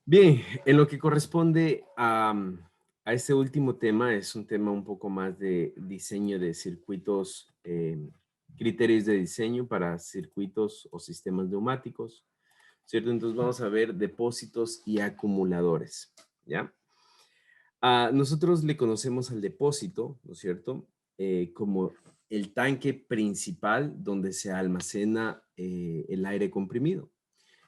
Bien, en lo que corresponde a este último tema, es un tema un poco más de diseño de circuitos, criterios de diseño para circuitos o sistemas neumáticos, ¿cierto? Entonces vamos a ver depósitos y acumuladores, ¿ya? Nosotros le conocemos al depósito, ¿no es cierto? Como el tanque principal donde se almacena el aire comprimido.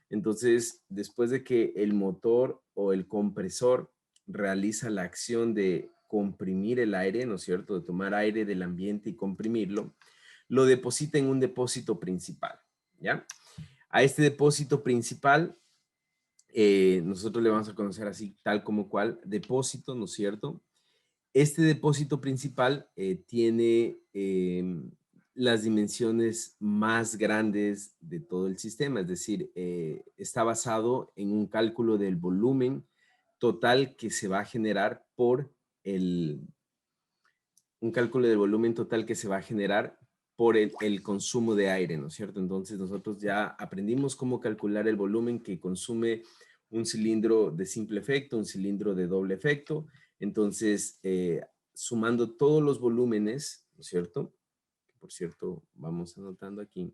Entonces, después de que el motor o el compresor realiza la acción de comprimir el aire, ¿no es cierto? De tomar aire del ambiente y comprimirlo, lo deposita en un depósito principal, ¿ya? A este depósito principal, nosotros le vamos a conocer así, tal como cual, depósito, ¿no es cierto? Este depósito principal tiene las dimensiones más grandes de todo el sistema, es decir, está basado en un cálculo del volumen total que se va a generar el, un cálculo del volumen total que se va a generar por el consumo de aire, ¿no es cierto? Entonces nosotros ya aprendimos cómo calcular el volumen que consume un cilindro de simple efecto, un cilindro de doble efecto. Entonces, sumando todos los volúmenes, ¿no es cierto? Por cierto, vamos anotando aquí.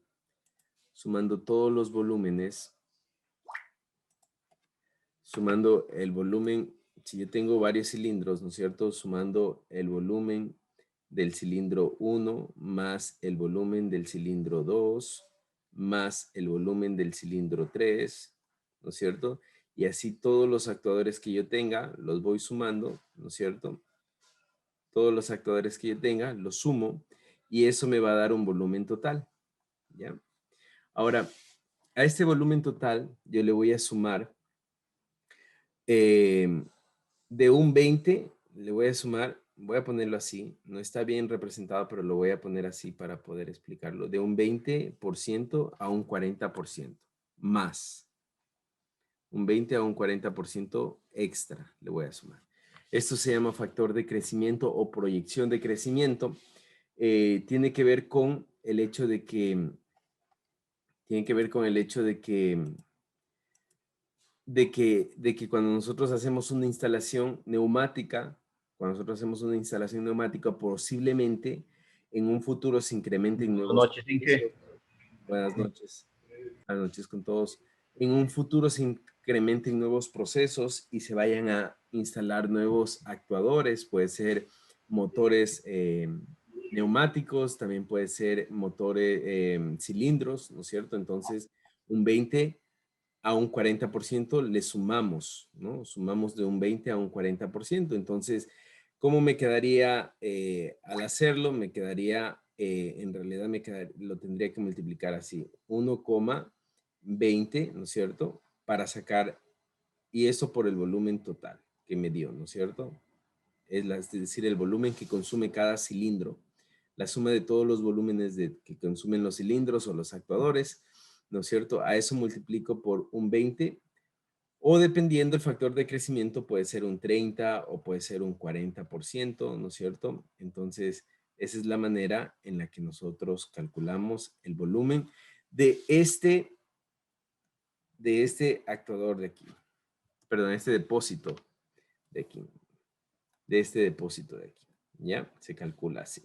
Sumando todos los volúmenes, sumando el volumen, si yo tengo varios cilindros, ¿no es cierto? Sumando el volumen del cilindro 1 más el volumen del cilindro 2 más el volumen del cilindro 3, ¿no es cierto? Y así todos los actuadores que yo tenga los voy sumando, ¿no es cierto? Todos los actuadores que yo tenga los sumo y eso me va a dar un volumen total, ¿ya? Ahora, a este volumen total yo le voy a sumar eh, de un 20, le voy a sumar, voy a ponerlo así, no está bien representado, pero lo voy a poner así para poder explicarlo, de un 20% a un 40% más, un 20 a un 40% extra le voy a sumar. Esto se llama factor de crecimiento o proyección de crecimiento. Tiene que ver con el hecho de que, tiene que ver con el hecho de que cuando nosotros hacemos una instalación neumática, posiblemente en un futuro se incrementen Buenas nuevos noches, procesos. Inge. Buenas noches con todos. En un futuro se incrementen nuevos procesos y se vayan a instalar nuevos actuadores, puede ser motores neumáticos, también puede ser motores cilindros, ¿no es cierto? Entonces, un 20 a un 40% le sumamos, ¿no? Sumamos de un 20 a un 40%. Entonces, ¿cómo me quedaría al hacerlo? Me quedaría, en realidad lo tendría que multiplicar así, 1,20, ¿no es cierto? Para sacar, y eso por el volumen total que me dio, ¿no es cierto? Es decir, el volumen que consume cada cilindro, la suma de todos los volúmenes que consumen los cilindros o los actuadores, ¿no es cierto? A eso multiplico por un 20 o dependiendo el factor de crecimiento puede ser un 30 o puede ser un 40%, ¿no es cierto? Entonces, esa es la manera en la que nosotros calculamos el volumen de este actuador de aquí, perdón, este depósito de aquí, de este depósito de aquí, ¿ya? Se calcula así.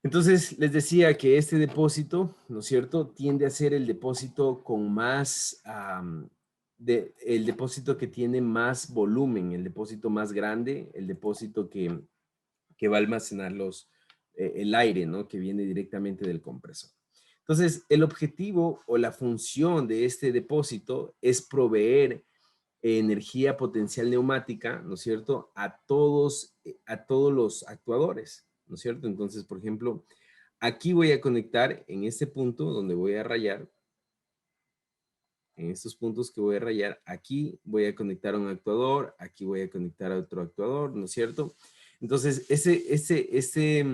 Entonces, les decía que este depósito, ¿no es cierto?, tiende a ser el depósito con más, el depósito que tiene más volumen, el depósito más grande, el depósito que va a almacenar el aire, ¿no?, que viene directamente del compresor. Entonces, el objetivo o la función de este depósito es proveer energía potencial neumática, ¿no es cierto?, a todos los actuadores, ¿no es cierto? Entonces, por ejemplo, aquí voy a conectar en este punto donde voy a rayar, en estos puntos que voy a rayar, aquí voy a conectar a un actuador, aquí voy a conectar a otro actuador, ¿no es cierto? Entonces, ese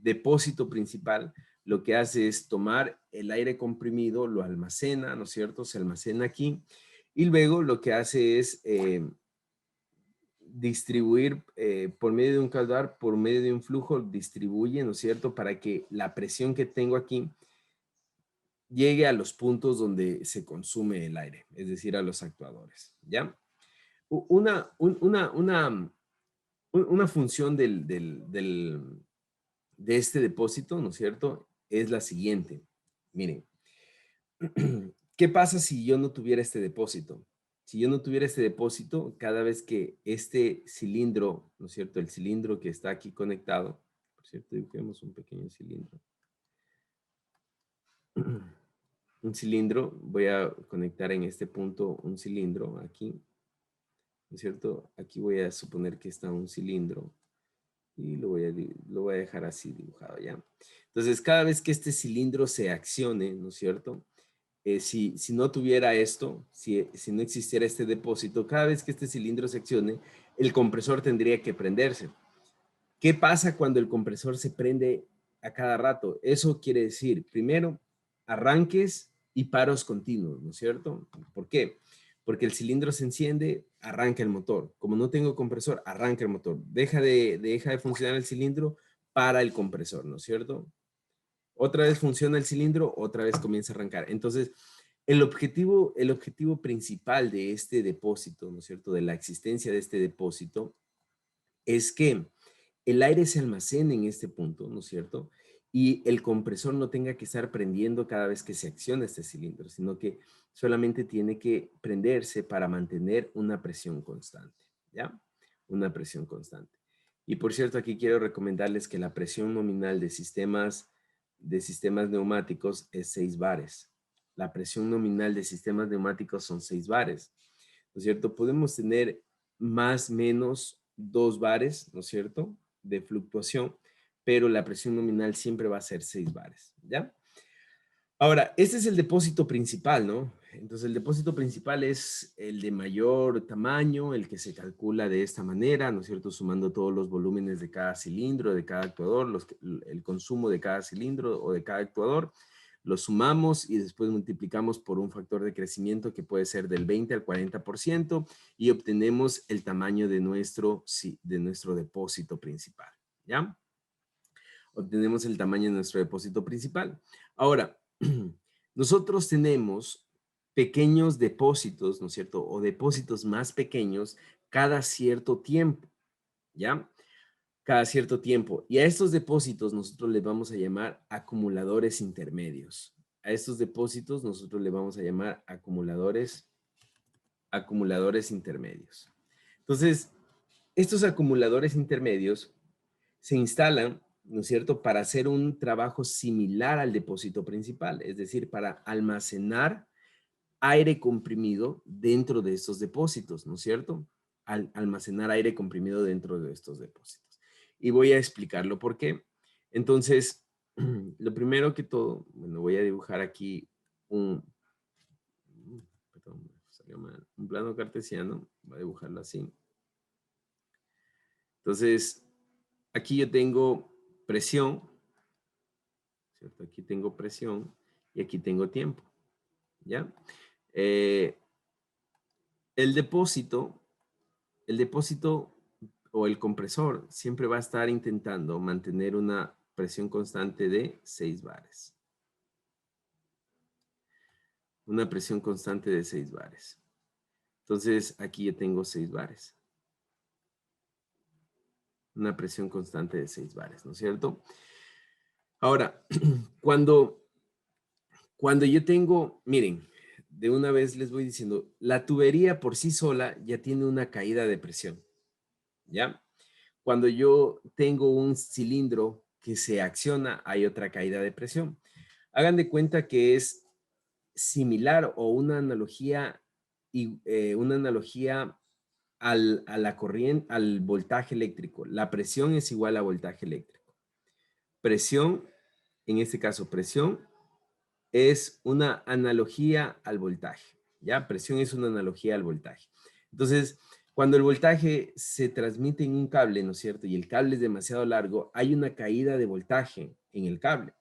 depósito principal lo que hace es tomar el aire comprimido, lo almacena, ¿no es cierto? Se almacena aquí y luego lo que hace es distribuir por medio de un caudal, por medio de un flujo, distribuye, ¿no es cierto? Para que la presión que tengo aquí llegue a los puntos donde se consume el aire, es decir, a los actuadores, ¿ya? una función de este depósito, ¿no es cierto? Es la siguiente. Miren, ¿qué pasa si yo no tuviera este depósito? Si yo no tuviera este depósito, cada vez que este cilindro, ¿no es cierto? El cilindro que está aquí conectado, por cierto, dibujemos un pequeño cilindro. Un cilindro, voy a conectar en este punto un cilindro aquí, ¿no es cierto? Aquí voy a suponer que está un cilindro y lo voy a dejar así dibujado, ¿ya? Entonces, cada vez que este cilindro se accione, ¿no es cierto? Si no tuviera esto, si no existiera este depósito, cada vez que este cilindro se accione, el compresor tendría que prenderse. ¿Qué pasa cuando el compresor se prende a cada rato? Eso quiere decir, primero, arranques y paros continuos, ¿no es cierto? ¿Por qué? Porque el cilindro se enciende, arranca el motor. Como no tengo compresor, arranca el motor. Deja de funcionar el cilindro, para el compresor, ¿no es cierto? Otra vez funciona el cilindro, otra vez comienza a arrancar. Entonces, el objetivo principal de este depósito, ¿no es cierto? De la existencia de este depósito, es que el aire se almacene en este punto, ¿no es cierto? Y el compresor no tenga que estar prendiendo cada vez que se acciona este cilindro, sino que solamente tiene que prenderse para mantener una presión constante, ¿ya? Una presión constante. Y por cierto, aquí quiero recomendarles que la presión nominal de sistemas neumáticos es 6 bares. La presión nominal de sistemas neumáticos son 6 bares, ¿no es cierto? Podemos tener más, menos 2 bares, ¿no es cierto?, de fluctuación, pero la presión nominal siempre va a ser 6 bares, ¿ya? Ahora, este es el depósito principal, ¿no? Entonces, el depósito principal es el de mayor tamaño, el que se calcula de esta manera, ¿no es cierto?, sumando todos los volúmenes de cada cilindro, de cada actuador, el consumo de cada cilindro o de cada actuador, lo sumamos y después multiplicamos por un factor de crecimiento que puede ser del 20 al 40% y obtenemos el tamaño de nuestro depósito principal, ¿ya? Obtenemos el tamaño de nuestro depósito principal. Ahora, nosotros tenemos pequeños depósitos, ¿no es cierto? O depósitos más pequeños cada cierto tiempo, ¿ya? Cada cierto tiempo. Y a estos depósitos nosotros les vamos a llamar acumuladores intermedios. A estos depósitos nosotros le vamos a llamar acumuladores intermedios. Entonces, estos acumuladores intermedios se instalan, ¿no es cierto?, para hacer un trabajo similar al depósito principal, es decir, para almacenar aire comprimido dentro de estos depósitos, ¿no es cierto? Almacenar aire comprimido dentro de estos depósitos. Y voy a explicarlo por qué. Entonces, lo primero que todo, bueno, voy a dibujar aquí perdón, salió mal, un plano cartesiano, voy a dibujarlo así. Entonces, aquí yo tengo presión, ¿cierto? Aquí tengo presión y aquí tengo tiempo, ¿ya? Eh, el depósito o el compresor siempre va a estar intentando mantener una presión constante de 6 bares. Una presión constante de 6 bares. Entonces, aquí yo tengo 6 bares. Una presión constante de 6 bares, ¿no es cierto? Ahora, cuando yo tengo, miren, de una vez les voy diciendo, la tubería por sí sola ya tiene una caída de presión, ¿ya? Cuando yo tengo un cilindro que se acciona, hay otra caída de presión. Hagan de cuenta que es similar o una analogía, a la corriente, al voltaje eléctrico. La presión es igual a voltaje eléctrico. Presión, en este caso presión, es una analogía al voltaje, ¿ya? Presión es una analogía al voltaje. Entonces, cuando el voltaje se transmite en un cable, ¿no es cierto? Y el cable es demasiado largo, hay una caída de voltaje en el cable.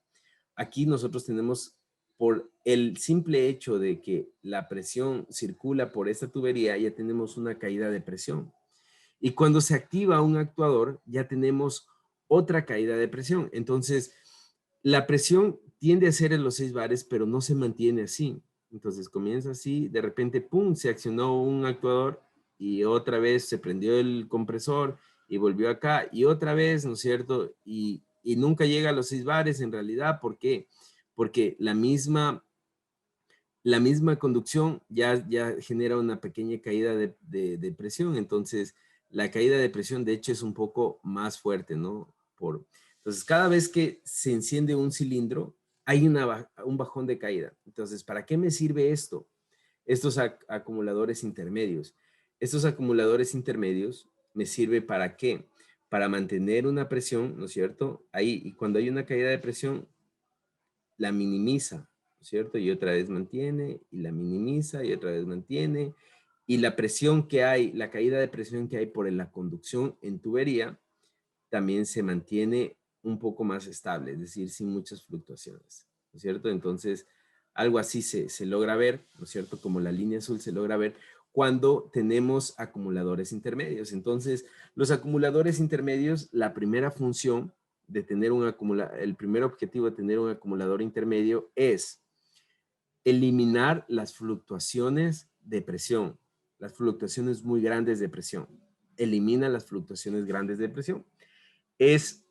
Aquí nosotros tenemos, por el simple hecho de que la presión circula por esta tubería, ya tenemos una caída de presión. Y cuando se activa un actuador, ya tenemos otra caída de presión. Entonces, la presión tiende a ser en los 6 bares, pero no se mantiene así. Entonces, comienza así, de repente, ¡pum!, se accionó un actuador y otra vez se prendió el compresor y volvió acá y otra vez, ¿no es cierto? Y nunca llega a los 6 bares en realidad. ¿Por qué? Porque la misma conducción ya genera una pequeña caída de presión. Entonces, la caída de presión, de hecho, es un poco más fuerte, ¿no? Entonces, cada vez que se enciende un cilindro, hay un bajón de caída. Entonces, ¿para qué me sirve esto? Estos acumuladores intermedios. Estos acumuladores intermedios me sirve ¿para qué? Para mantener una presión, ¿no es cierto? Ahí, y cuando hay una caída de presión, la minimiza, ¿no es cierto? Y otra vez mantiene, y la minimiza, y otra vez mantiene. Y la presión que hay, la caída de presión que hay por la conducción en tubería, también se mantiene un poco más estable, es decir, sin muchas fluctuaciones, ¿no es cierto? Entonces, algo así se logra ver, ¿no es cierto? Como la línea azul se logra ver cuando tenemos acumuladores intermedios. Entonces, los acumuladores intermedios, la primera función de tener el primer objetivo de tener un acumulador intermedio es eliminar las fluctuaciones de presión, las fluctuaciones muy grandes de presión. Elimina las fluctuaciones grandes de presión. Es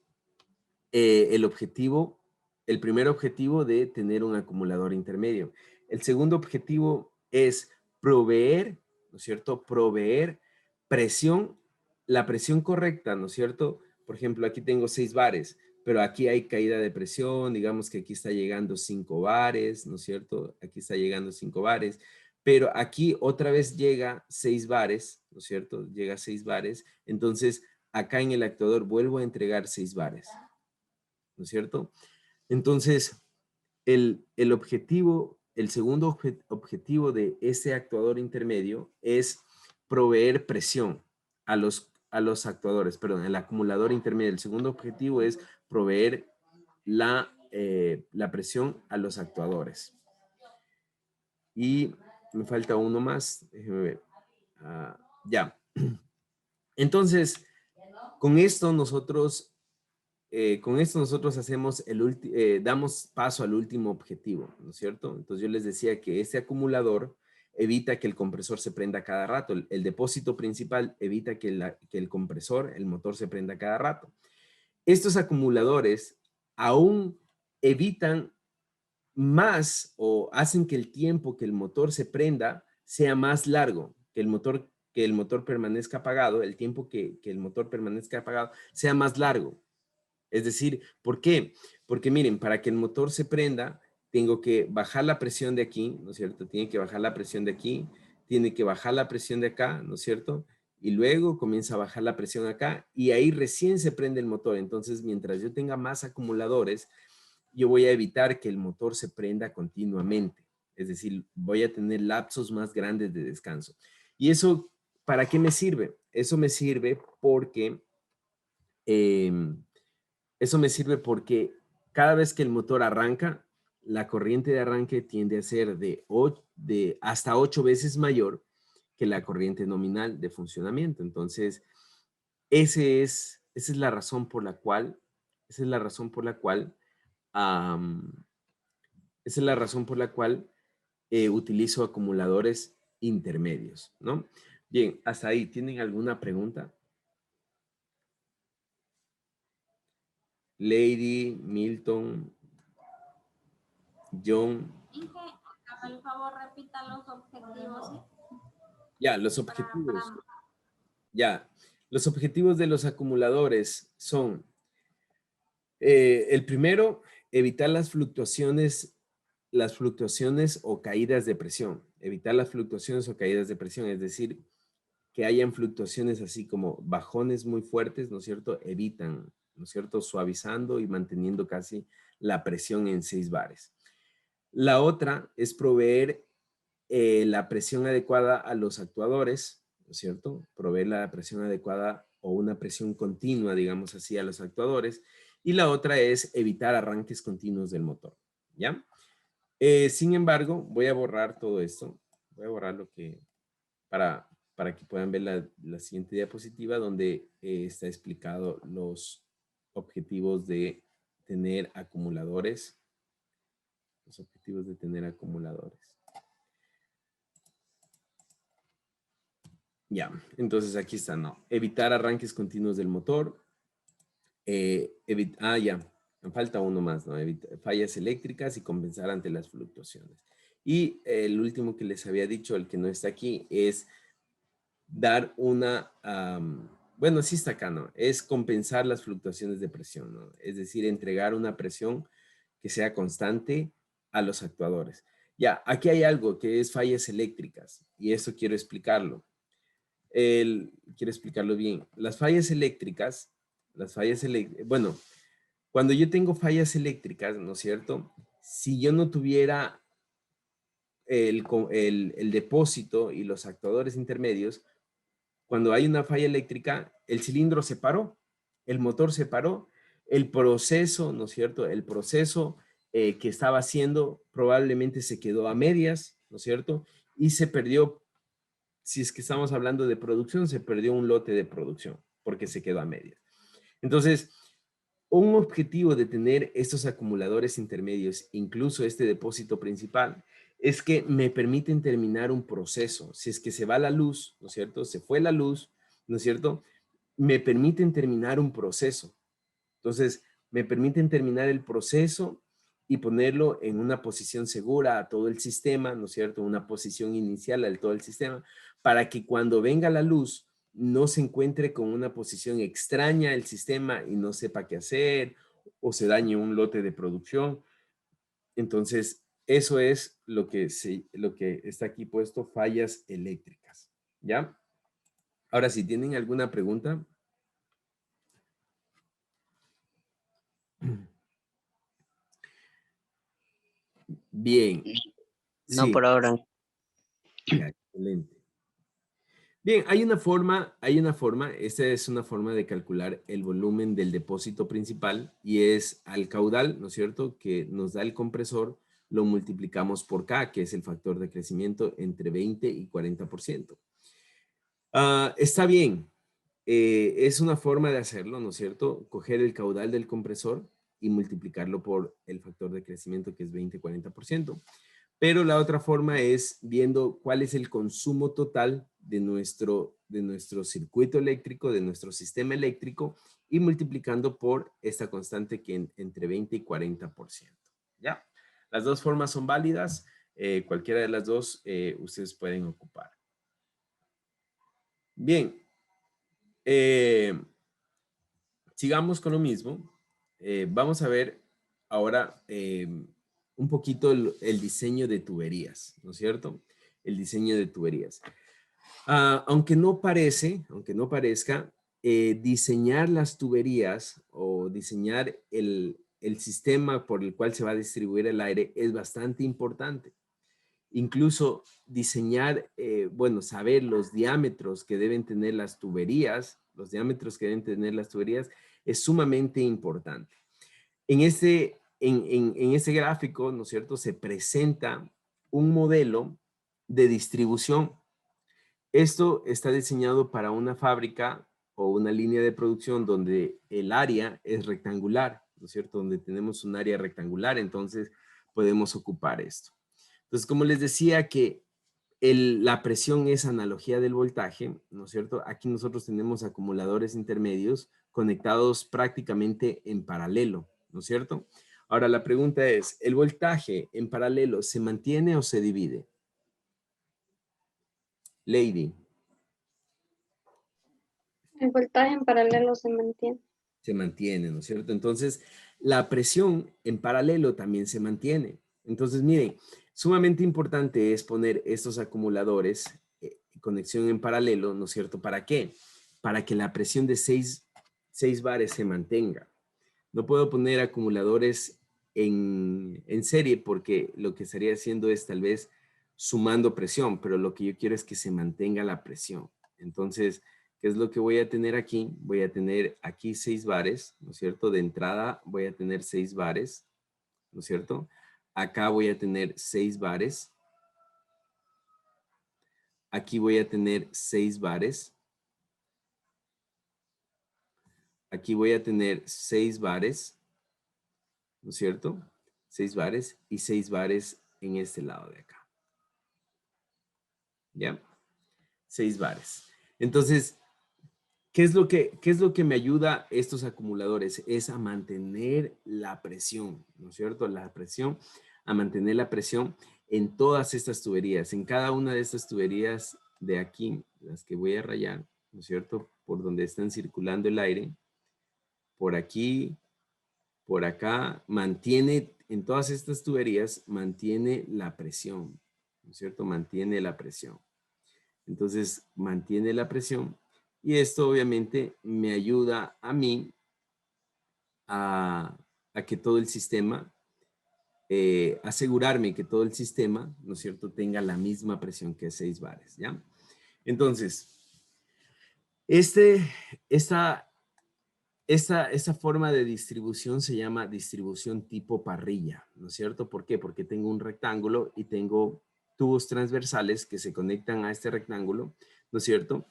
el primer objetivo de tener un acumulador intermedio. El segundo objetivo es proveer, ¿no es cierto? Proveer presión, la presión correcta, ¿no es cierto? Por ejemplo, aquí tengo 6 bares, pero aquí hay caída de presión, digamos que aquí está llegando 5 bares, ¿no es cierto? Aquí está llegando 5 bares, pero aquí otra vez llega 6 bares, ¿no es cierto? Llega 6 bares, entonces acá en el actuador vuelvo a entregar 6 bares, ¿no es cierto? Entonces, el objetivo, el segundo objetivo de ese actuador intermedio es proveer presión a los actuadores, perdón, el acumulador intermedio. El segundo objetivo es proveer la presión a los actuadores. Y me falta uno más, déjeme ver. Ya. Entonces, con esto nosotros hacemos damos paso al último objetivo, ¿no es cierto? Entonces yo les decía que este acumulador evita que el compresor se prenda cada rato. El depósito principal evita que el compresor, el motor, se prenda cada rato. Estos acumuladores aún evitan más o hacen que el tiempo que el motor se prenda sea más largo, que el motor permanezca apagado, el tiempo que el motor permanezca apagado sea más largo. Es decir, ¿por qué? Porque miren, para que el motor se prenda, tengo que bajar la presión de aquí, ¿no es cierto? Tiene que bajar la presión de aquí, tiene que bajar la presión de acá, ¿no es cierto? Y luego comienza a bajar la presión acá y ahí recién se prende el motor. Entonces, mientras yo tenga más acumuladores, yo voy a evitar que el motor se prenda continuamente. Es decir, voy a tener lapsos más grandes de descanso. ¿Y eso para qué me sirve? Eso me sirve porque... eso me sirve porque cada vez que el motor arranca, la corriente de arranque tiende a ser de hasta 8 veces mayor que la corriente nominal de funcionamiento. Entonces, esa es la razón por la cual, esa es la razón por la cual, am, esa es la razón por la cual utilizo acumuladores intermedios, ¿no? Bien, hasta ahí. ¿Tienen alguna pregunta? Lady, Milton, John. Inge, hágame el favor, repita los objetivos, ¿sí? Ya, los objetivos. Ya, los objetivos de los acumuladores son, el primero, evitar las fluctuaciones o caídas de presión. Evitar las fluctuaciones o caídas de presión, es decir, que hayan fluctuaciones así como bajones muy fuertes, ¿no es cierto? Evitan, ¿no es cierto? Suavizando y manteniendo casi la presión en 6 bares. La otra es proveer la presión adecuada a los actuadores, ¿no es cierto? Proveer la presión adecuada o una presión continua, digamos así, a los actuadores. Y la otra es evitar arranques continuos del motor, ¿ya? Sin embargo, voy a borrar todo esto. Voy a borrar lo que, para que puedan ver la siguiente diapositiva donde está explicado los objetivos de tener acumuladores. Los objetivos de tener acumuladores. Ya, entonces aquí está, ¿no? Evitar arranques continuos del motor. Ya, me falta uno más, ¿no? Fallas eléctricas y compensar ante las fluctuaciones. Y el último que les había dicho, el que no está aquí, es dar una, bueno, sí está acá, ¿no? Es compensar las fluctuaciones de presión, ¿no? Es decir, entregar una presión que sea constante a los actuadores. Ya, aquí hay algo que es fallas eléctricas y eso quiero explicarlo. Quiero explicarlo bien. Bueno, cuando yo tengo fallas eléctricas, ¿no es cierto? Si yo no tuviera el depósito y los actuadores intermedios, cuando hay una falla eléctrica, el cilindro se paró, el motor se paró, el proceso, ¿no es cierto? El proceso que estaba haciendo probablemente se quedó a medias, ¿no es cierto? Y se perdió, si es que estamos hablando de producción, se perdió un lote de producción porque se quedó a medias. Entonces, un objetivo de tener estos acumuladores intermedios, incluso este depósito principal, es que me permiten terminar un proceso. Si es que se va la luz, ¿no es cierto? Se fue la luz, ¿no es cierto? Me permiten terminar un proceso. Entonces, me permiten terminar el proceso y ponerlo en una posición segura a todo el sistema, ¿no es cierto? Una posición inicial a todo el sistema, para que cuando venga la luz no se encuentre con una posición extraña el sistema y no sepa qué hacer o se dañe un lote de producción. Entonces, eso es lo que está aquí puesto, fallas eléctricas, ¿ya? Ahora, si tienen alguna pregunta. Bien, No sí, por ahora. ya, excelente. Bien, esta es una forma de calcular el volumen del depósito principal y es al caudal, ¿no es cierto?, que nos da el compresor, lo multiplicamos por K, que es el factor de crecimiento entre 20 y 40%. Está bien, es una forma de hacerlo, ¿no es cierto?, coger el caudal del compresor y multiplicarlo por el factor de crecimiento que es 20-40%. Pero la otra forma es viendo cuál es el consumo total de nuestro circuito eléctrico, de nuestro sistema eléctrico y multiplicando por esta constante que entre 20 y 40%. ¿Ya? Las dos formas son válidas. Cualquiera de las dos ustedes pueden ocupar. Bien. Sigamos con lo mismo. Vamos a ver ahora un poquito el diseño de tuberías, ¿no es cierto? El diseño de tuberías. Aunque no parezca, diseñar las tuberías o diseñar el sistema por el cual se va a distribuir el aire es bastante importante. Incluso diseñar, bueno, saber los diámetros que deben tener las tuberías, es sumamente importante. En este gráfico, ¿no es cierto?, se presenta un modelo de distribución. Esto está diseñado para una fábrica o una línea de producción donde el área es rectangular, ¿no es cierto?, donde tenemos un área rectangular, entonces podemos ocupar esto. Entonces, como les decía que la presión es analogía del voltaje, ¿no es cierto? Aquí nosotros tenemos acumuladores intermedios conectados prácticamente en paralelo, ¿no es cierto? Ahora la pregunta es, ¿el voltaje en paralelo se mantiene o se divide? Lady, El voltaje en paralelo se mantiene. se mantiene, ¿no es cierto? Entonces, la presión en paralelo también se mantiene. Entonces, miren, sumamente importante es poner estos acumuladores, conexión en paralelo, ¿no es cierto? ¿Para qué? Para que la presión de 6 bares se mantenga. No puedo poner acumuladores en serie porque lo que estaría haciendo es tal vez sumando presión, pero lo que yo quiero es que se mantenga la presión. Entonces, ¿qué es lo que voy a tener aquí? Voy a tener aquí 6 bares, ¿no es cierto? De entrada voy a tener 6 bares, ¿no es cierto? Acá voy a tener 6 bares. Aquí voy a tener 6 bares. Aquí voy a tener 6 bares, ¿no es cierto? 6 bares y 6 bares en este lado de acá. ¿Ya? 6 bares. Entonces, qué es lo que me ayuda estos acumuladores? Es a mantener la presión, ¿no es cierto? La presión, a mantener la presión en todas estas tuberías, en cada una de estas tuberías de aquí, las que voy a rayar, ¿no es cierto? Por donde están circulando el aire, por aquí, por acá, mantiene, en todas estas tuberías, mantiene la presión, ¿no es cierto? Mantiene la presión. Entonces, mantiene la presión y esto obviamente me ayuda a mí a que todo el sistema, asegurarme que todo el sistema, ¿no es cierto?, tenga la misma presión que 6 bares, ¿ya? Entonces, esta forma de distribución se llama distribución tipo parrilla, ¿no es cierto? ¿Por qué? Porque tengo un rectángulo y tengo tubos transversales que se conectan a este rectángulo, ¿no es cierto?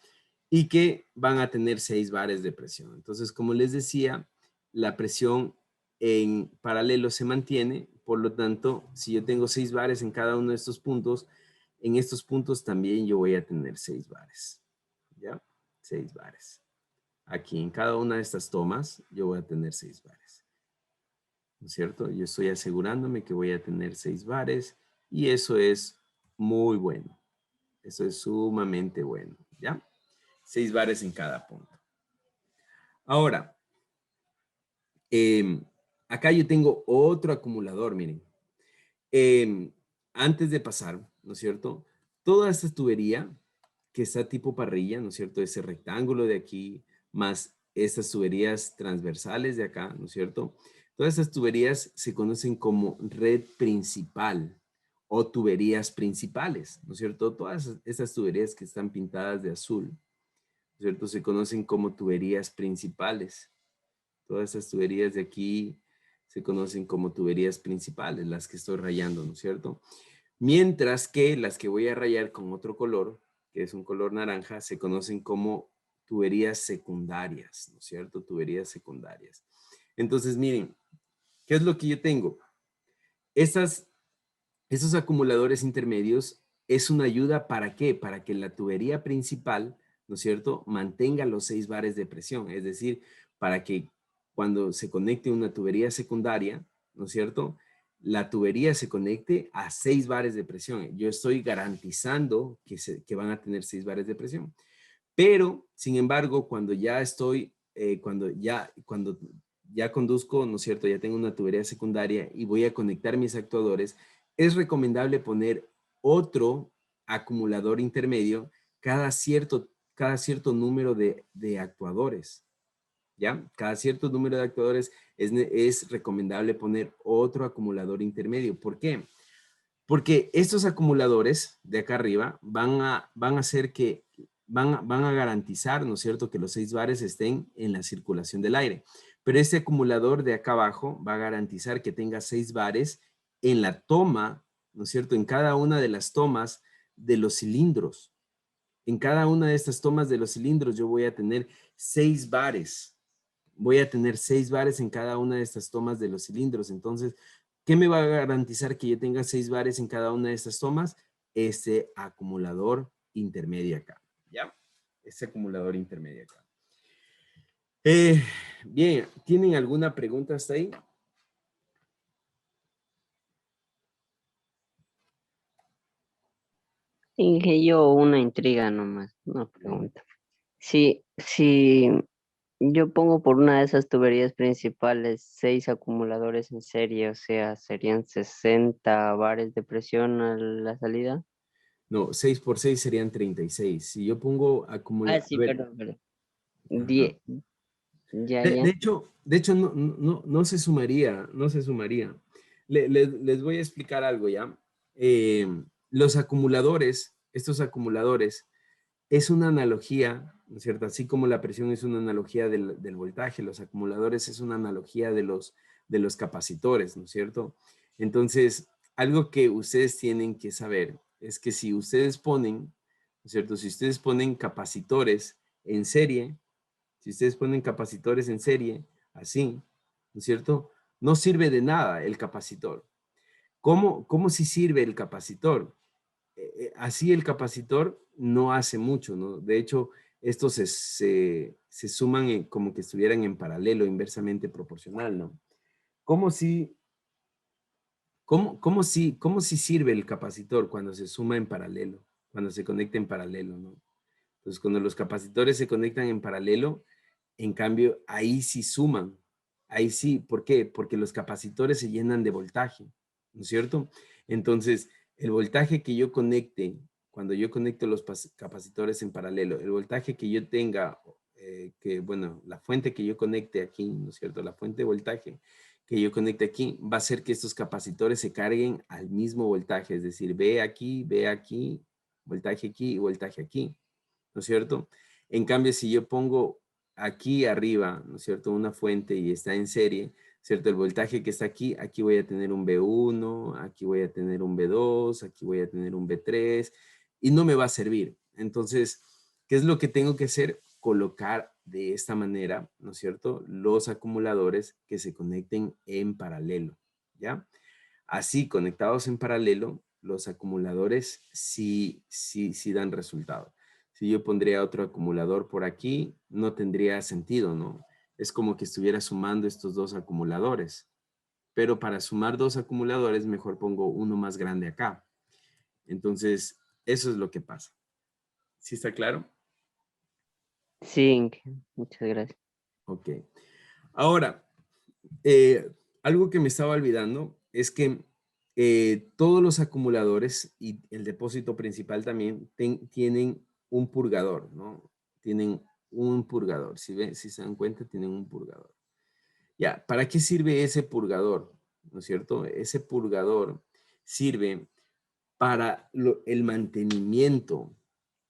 Y que van a tener 6 bares de presión. Entonces, como les decía, la presión en paralelo se mantiene, por lo tanto, si yo tengo 6 bares en cada uno de estos puntos, en estos puntos también yo voy a tener 6 bares, ¿ya? 6 bares. Aquí en cada una de estas tomas yo voy a tener 6 bares, ¿no es cierto? Yo estoy asegurándome que voy a tener 6 bares y eso es muy bueno. Eso es sumamente bueno, ¿ya? 6 bares en cada punto. Ahora, acá yo tengo otro acumulador, miren. Antes de pasar, ¿no es cierto? Toda esta tubería que está tipo parrilla, ¿no es cierto? Ese rectángulo de aquí, más estas tuberías transversales de acá, ¿no es cierto? Todas estas tuberías se conocen como red principal o tuberías principales, ¿no es cierto? Todas estas tuberías que están pintadas de azul, ¿no es cierto? Se conocen como tuberías principales. Todas estas tuberías de aquí se conocen como tuberías principales, las que estoy rayando, ¿no es cierto? Mientras que las que voy a rayar con otro color, que es un color naranja, se conocen como tuberías secundarias, ¿no es cierto? Tuberías secundarias. Entonces, miren, ¿qué es lo que yo tengo? Estos acumuladores intermedios es una ayuda ¿para qué? Para que la tubería principal, ¿no es cierto?, mantenga los 6 bares de presión. Es decir, para que cuando se conecte una tubería secundaria, ¿no es cierto?, la tubería se conecte a 6 bares de presión. Yo estoy garantizando que van a tener 6 bares de presión. Pero, sin embargo, cuando ya estoy, cuando ya conduzco, ¿no es cierto? Ya tengo una tubería secundaria y voy a conectar mis actuadores, es recomendable poner otro acumulador intermedio cada cierto número de actuadores, ¿ya? Cada cierto número de actuadores es recomendable poner otro acumulador intermedio. ¿Por qué? Porque estos acumuladores de acá arriba van a hacer que, van a garantizar, ¿no es cierto?, que los 6 bares estén en la circulación del aire. Pero este acumulador de acá abajo va a garantizar que tenga 6 bares en la toma, ¿no es cierto?, en cada una de las tomas de los cilindros. En cada una de estas tomas de los cilindros yo voy a tener 6 bares. Voy a tener 6 bares en cada una de estas tomas de los cilindros. Entonces, ¿qué me va a garantizar que yo tenga 6 bares en cada una de estas tomas? Este acumulador intermedio acá, ¿ya? Este acumulador intermedio acá. Bien, ¿tienen alguna pregunta hasta ahí? Dije yo una intriga nomás, una pregunta. Si yo pongo por una de esas tuberías principales 6 acumuladores en serie, o sea, serían 60 bares de presión a la salida. No, 6 por 6 serían 36. Si yo pongo Ah, acumulador, sí, perdón. 10, ya, De ya. hecho no se sumaría, no se sumaría. Les voy a explicar algo ya. Los acumuladores, estos acumuladores, es una analogía, ¿no es cierto? Así como la presión es una analogía del voltaje, los acumuladores es una analogía de los capacitores, ¿no es cierto? Entonces, algo que ustedes tienen que saber es que si ustedes ponen, ¿no es cierto? Si ustedes ponen capacitores en serie, si ustedes ponen capacitores en serie, así, ¿no es cierto? No sirve de nada el capacitor. ¿Cómo si sirve el capacitor? Así el capacitor no hace mucho, ¿no? De hecho, estos se suman como que estuvieran en paralelo, inversamente proporcional, ¿no? ¿Cómo si sirve el capacitor cuando se suma en paralelo, cuando se conecta en paralelo, ¿no? Entonces, cuando los capacitores se conectan en paralelo, en cambio, ahí sí suman. Ahí sí, ¿por qué? Porque los capacitores se llenan de voltaje, ¿no es cierto? Entonces, el voltaje que yo conecte, cuando yo conecto los capacitores en paralelo, el voltaje que yo tenga, bueno, la fuente que yo conecte aquí, ¿no es cierto? La fuente de voltaje que yo conecte aquí va a hacer que estos capacitores se carguen al mismo voltaje, es decir, ve aquí, voltaje aquí y voltaje aquí, ¿no es cierto? En cambio, si yo pongo aquí arriba, ¿no es cierto? Una fuente y está en serie, ¿cierto? El voltaje que está aquí, aquí voy a tener un B1, aquí voy a tener un B2, aquí voy a tener un B3 y no me va a servir. Entonces, ¿qué es lo que tengo que hacer? Colocar de esta manera, ¿no es cierto? Los acumuladores que se conecten en paralelo, ¿ya? Así, conectados en paralelo, los acumuladores sí dan resultado. Si yo pondría otro acumulador por aquí, no tendría sentido, ¿no? Es como que estuviera sumando estos dos acumuladores. Pero para sumar dos acumuladores, mejor pongo uno más grande acá. Entonces, eso es lo que pasa. ¿Sí está claro? Sí, muchas gracias. Ok. Ahora, algo que me estaba olvidando es que todos los acumuladores y el depósito principal también tienen un purgador, ¿no? Tienen un purgador. Si se dan cuenta, tienen un purgador. Ya, ¿para qué sirve ese purgador? ¿No es cierto? Ese purgador sirve para el mantenimiento.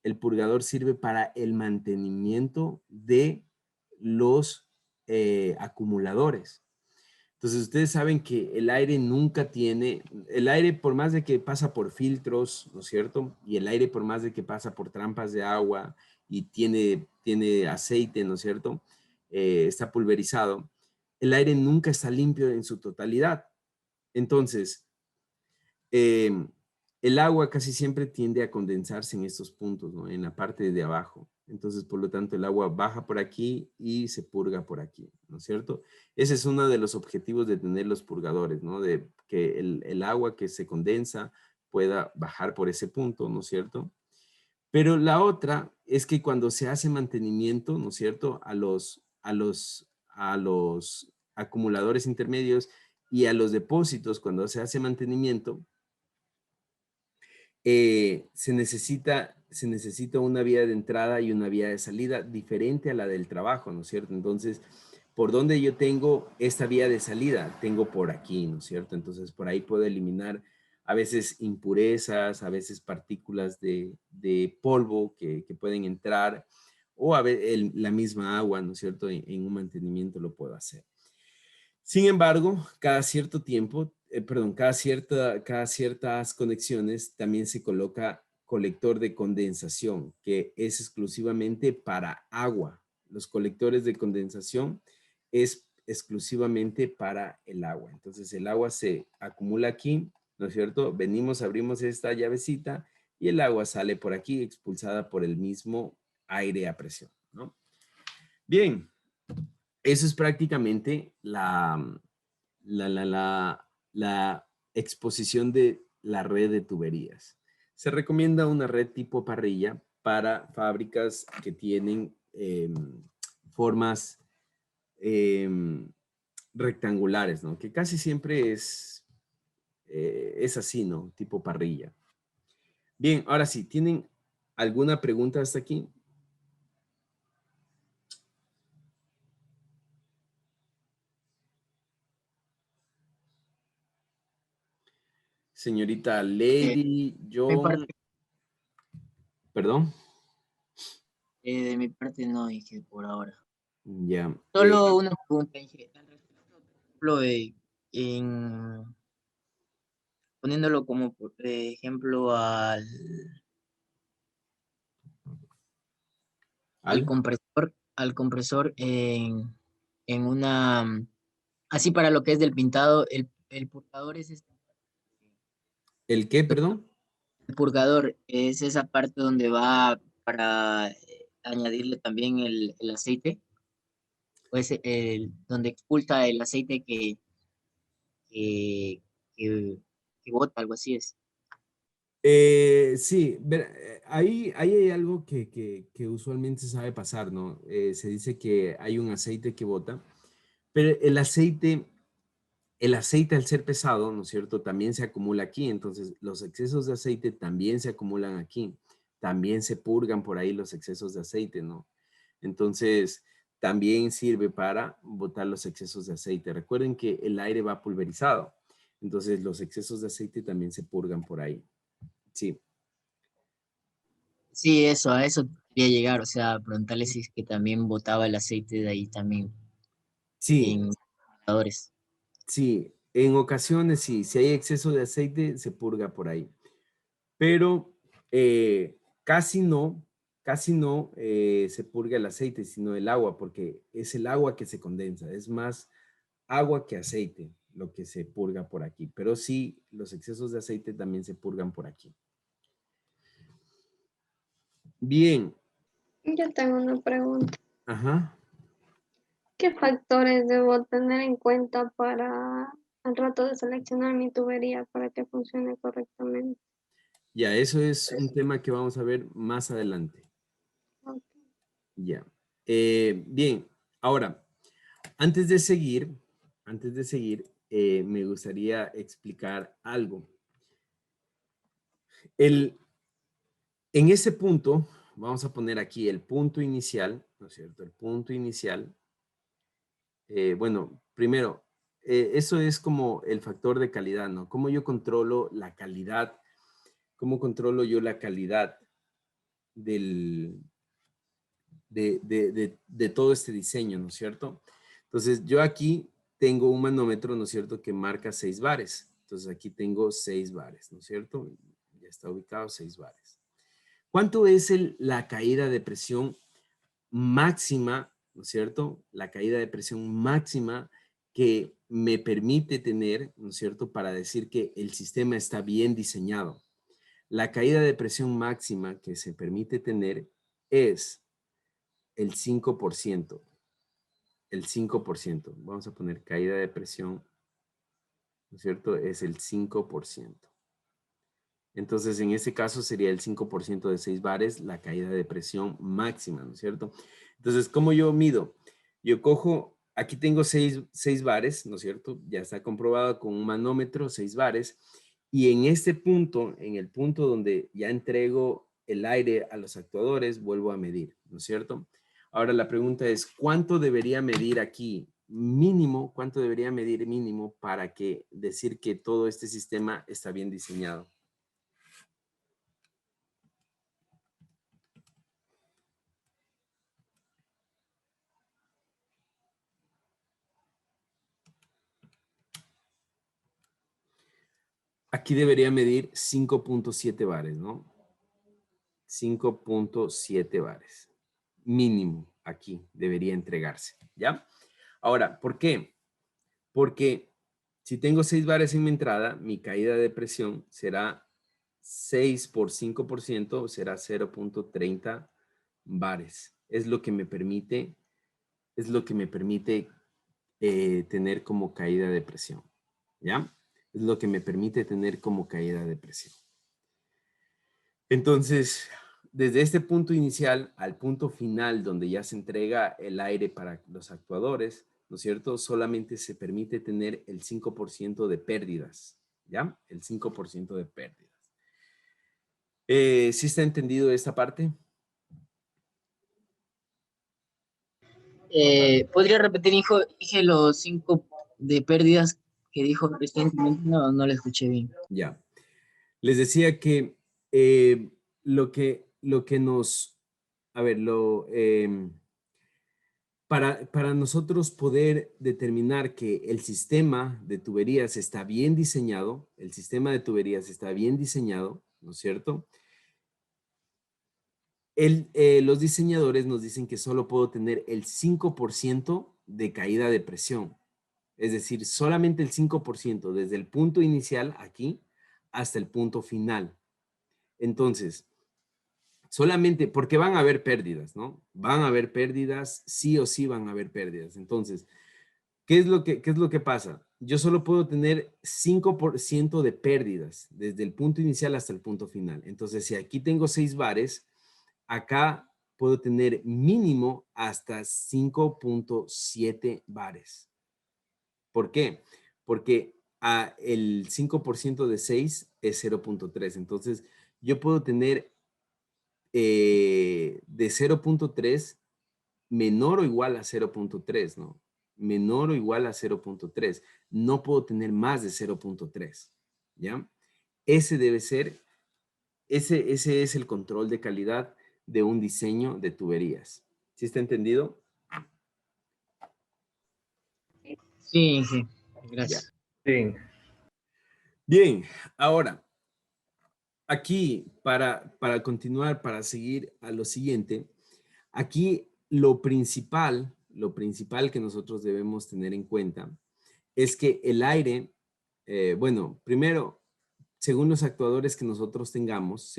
El purgador sirve para el mantenimiento de los acumuladores. Entonces, ustedes saben que el aire nunca tiene, el aire por más de que pasa por filtros, ¿no es cierto? Y el aire por más de que pasa por trampas de agua y tiene aceite, ¿no es cierto? Está pulverizado. El aire nunca está limpio en su totalidad. Entonces, el agua casi siempre tiende a condensarse en estos puntos, ¿no? En la parte de abajo. Entonces, por lo tanto, el agua baja por aquí y se purga por aquí, ¿no es cierto? Ese es uno de los objetivos de tener los purgadores, ¿no? De que el agua que se condensa pueda bajar por ese punto, ¿no es cierto? Pero la otra es que cuando se hace mantenimiento, ¿no es cierto? A los acumuladores intermedios y a los depósitos, cuando se hace mantenimiento, se necesita una vía de entrada y una vía de salida diferente a la del trabajo, ¿no es cierto? Entonces, ¿por dónde yo tengo esta vía de salida? Tengo por aquí, ¿no es cierto? Entonces, por ahí puedo eliminar a veces impurezas, a veces partículas de polvo que pueden entrar, o a veces la misma agua, ¿no es cierto? En un mantenimiento lo puedo hacer. Sin embargo, cada cierto tiempo, cada ciertas conexiones también se coloca colector de condensación, que es exclusivamente para agua. Los colectores de condensación es exclusivamente para el agua. Entonces el agua se acumula aquí, ¿no es cierto? Venimos, abrimos esta llavecita y el agua sale por aquí expulsada por el mismo aire a presión, ¿no? Bien. Eso es prácticamente la exposición de la red de tuberías. Se recomienda una red tipo parrilla para fábricas que tienen formas rectangulares, ¿no? Que casi siempre es así, ¿no? Tipo parrilla. Bien, ahora sí, ¿tienen alguna pregunta hasta aquí? Señorita Lady, Mi John, parte, perdón. de mi parte no, dije por ahora. Ya. Solo una pregunta, dije, al respecto, por ejemplo, poniéndolo como por ejemplo al compresor en una, así para lo que es del pintado, el purgador es ¿El qué, perdón? el purgador es esa parte donde va para añadirle también el aceite, pues donde expulsa el aceite que, que, que bota, algo así es. Sí, ahí hay algo que usualmente se sabe pasar, ¿no? Se dice que hay un aceite que bota, pero el aceite al ser pesado, ¿no es cierto? También se acumula aquí, entonces los excesos de aceite también se acumulan aquí, también se purgan por ahí los excesos de aceite, ¿no? Entonces, también sirve para botar los excesos de aceite. Recuerden que el aire va pulverizado, entonces los excesos de aceite también se purgan por ahí. Sí. Sí, eso, a eso quería llegar, o sea, preguntarle si es que también botaba el aceite de ahí también Sí, en computadores. sí, en ocasiones sí, si hay exceso de aceite se purga por ahí, pero casi no se purga el aceite, sino el agua, porque es el agua que se condensa, es más agua que aceite lo que se purga por aquí, pero sí, los excesos de aceite también se purgan por aquí. Bien, Yo tengo una pregunta. ajá, ¿Qué factores debo tener en cuenta para al rato de seleccionar mi tubería para que funcione correctamente? ya, eso es un tema que vamos a ver más adelante. Ok. Ya. Bien, ahora, antes de seguir, me gustaría explicar algo. En ese punto, vamos a poner aquí el punto inicial, ¿no es cierto? El punto inicial. Bueno, primero, eso es como el factor de calidad, ¿no? ¿Cómo yo controlo la calidad? ¿Cómo controlo yo la calidad del, de todo este diseño, ¿no es cierto? Entonces, yo aquí tengo un manómetro, ¿no es cierto?, que marca 6 bares. Entonces, aquí tengo 6 bares, ¿no es cierto? Ya está ubicado 6 bares. ¿Cuánto es la caída de presión máxima, ¿no es cierto? La caída de presión máxima que me permite tener, ¿no es cierto?, para decir que el sistema está bien diseñado. La caída de presión máxima que se permite tener es el 5%. El 5%. Vamos a poner caída de presión, ¿no es cierto? Es el 5%. Entonces, en este caso sería el 5% de 6 bares la caída de presión máxima, ¿no es cierto? Entonces, ¿cómo yo mido? Yo cojo, aquí tengo 6 bares, ¿no es cierto? Ya está comprobado con un manómetro, 6 bares. Y en este punto, en el punto donde ya entrego el aire a los actuadores, vuelvo a medir, ¿no es cierto? Ahora la pregunta es, ¿cuánto debería medir aquí? Mínimo, ¿cuánto debería medir mínimo para que decir que todo este sistema está bien diseñado? Aquí debería medir 5.7 bares, ¿no? 5.7 bares. Mínimo aquí debería entregarse, ¿ya? Ahora, ¿por qué? Porque si tengo 6 bares en mi entrada, mi caída de presión será 6 por 5%, será 0.30 bares. Es lo que me permite, tener como caída de presión, ¿ya? Es lo que me permite tener como caída de presión. Entonces, desde este punto inicial al punto final donde ya se entrega el aire para los actuadores, ¿no es cierto? Solamente se permite tener el 5% de pérdidas, ¿ya? El 5% de pérdidas. ¿Sí está entendido esta parte? ¿Podría repetir, hijo, dije los 5 de pérdidas que dijo recientemente? No, no lo escuché bien. Ya. Les decía que lo que nos, a ver, para nosotros poder determinar que el sistema de tuberías está bien diseñado, el sistema de tuberías está bien diseñado, ¿no es cierto? Los diseñadores nos dicen que solo puedo tener el 5% de caída de presión. Es decir, solamente el 5% desde el punto inicial aquí hasta el punto final. Entonces, Solamente porque van a haber pérdidas, ¿no? Van a haber pérdidas, sí o sí van a haber pérdidas. Entonces, qué es lo que pasa? Yo solo puedo tener 5% de pérdidas desde el punto inicial hasta el punto final. Entonces, si aquí tengo 6 bares, acá puedo tener mínimo hasta 5.7 bares. ¿Por qué? Porque el 5% de 6 es 0.3. Entonces, yo puedo tener de 0.3 menor o igual a 0.3, ¿no? Menor o igual a 0.3. No puedo tener más de 0.3, ¿ya? Ese debe ser, ese es el control de calidad de un diseño de tuberías. ¿Sí está entendido? Sí, sí, Ya. gracias. Sí. Bien, ahora, aquí para continuar, para seguir a lo siguiente, aquí lo principal que nosotros debemos tener en cuenta es que el aire, bueno, primero, según los actuadores que nosotros tengamos,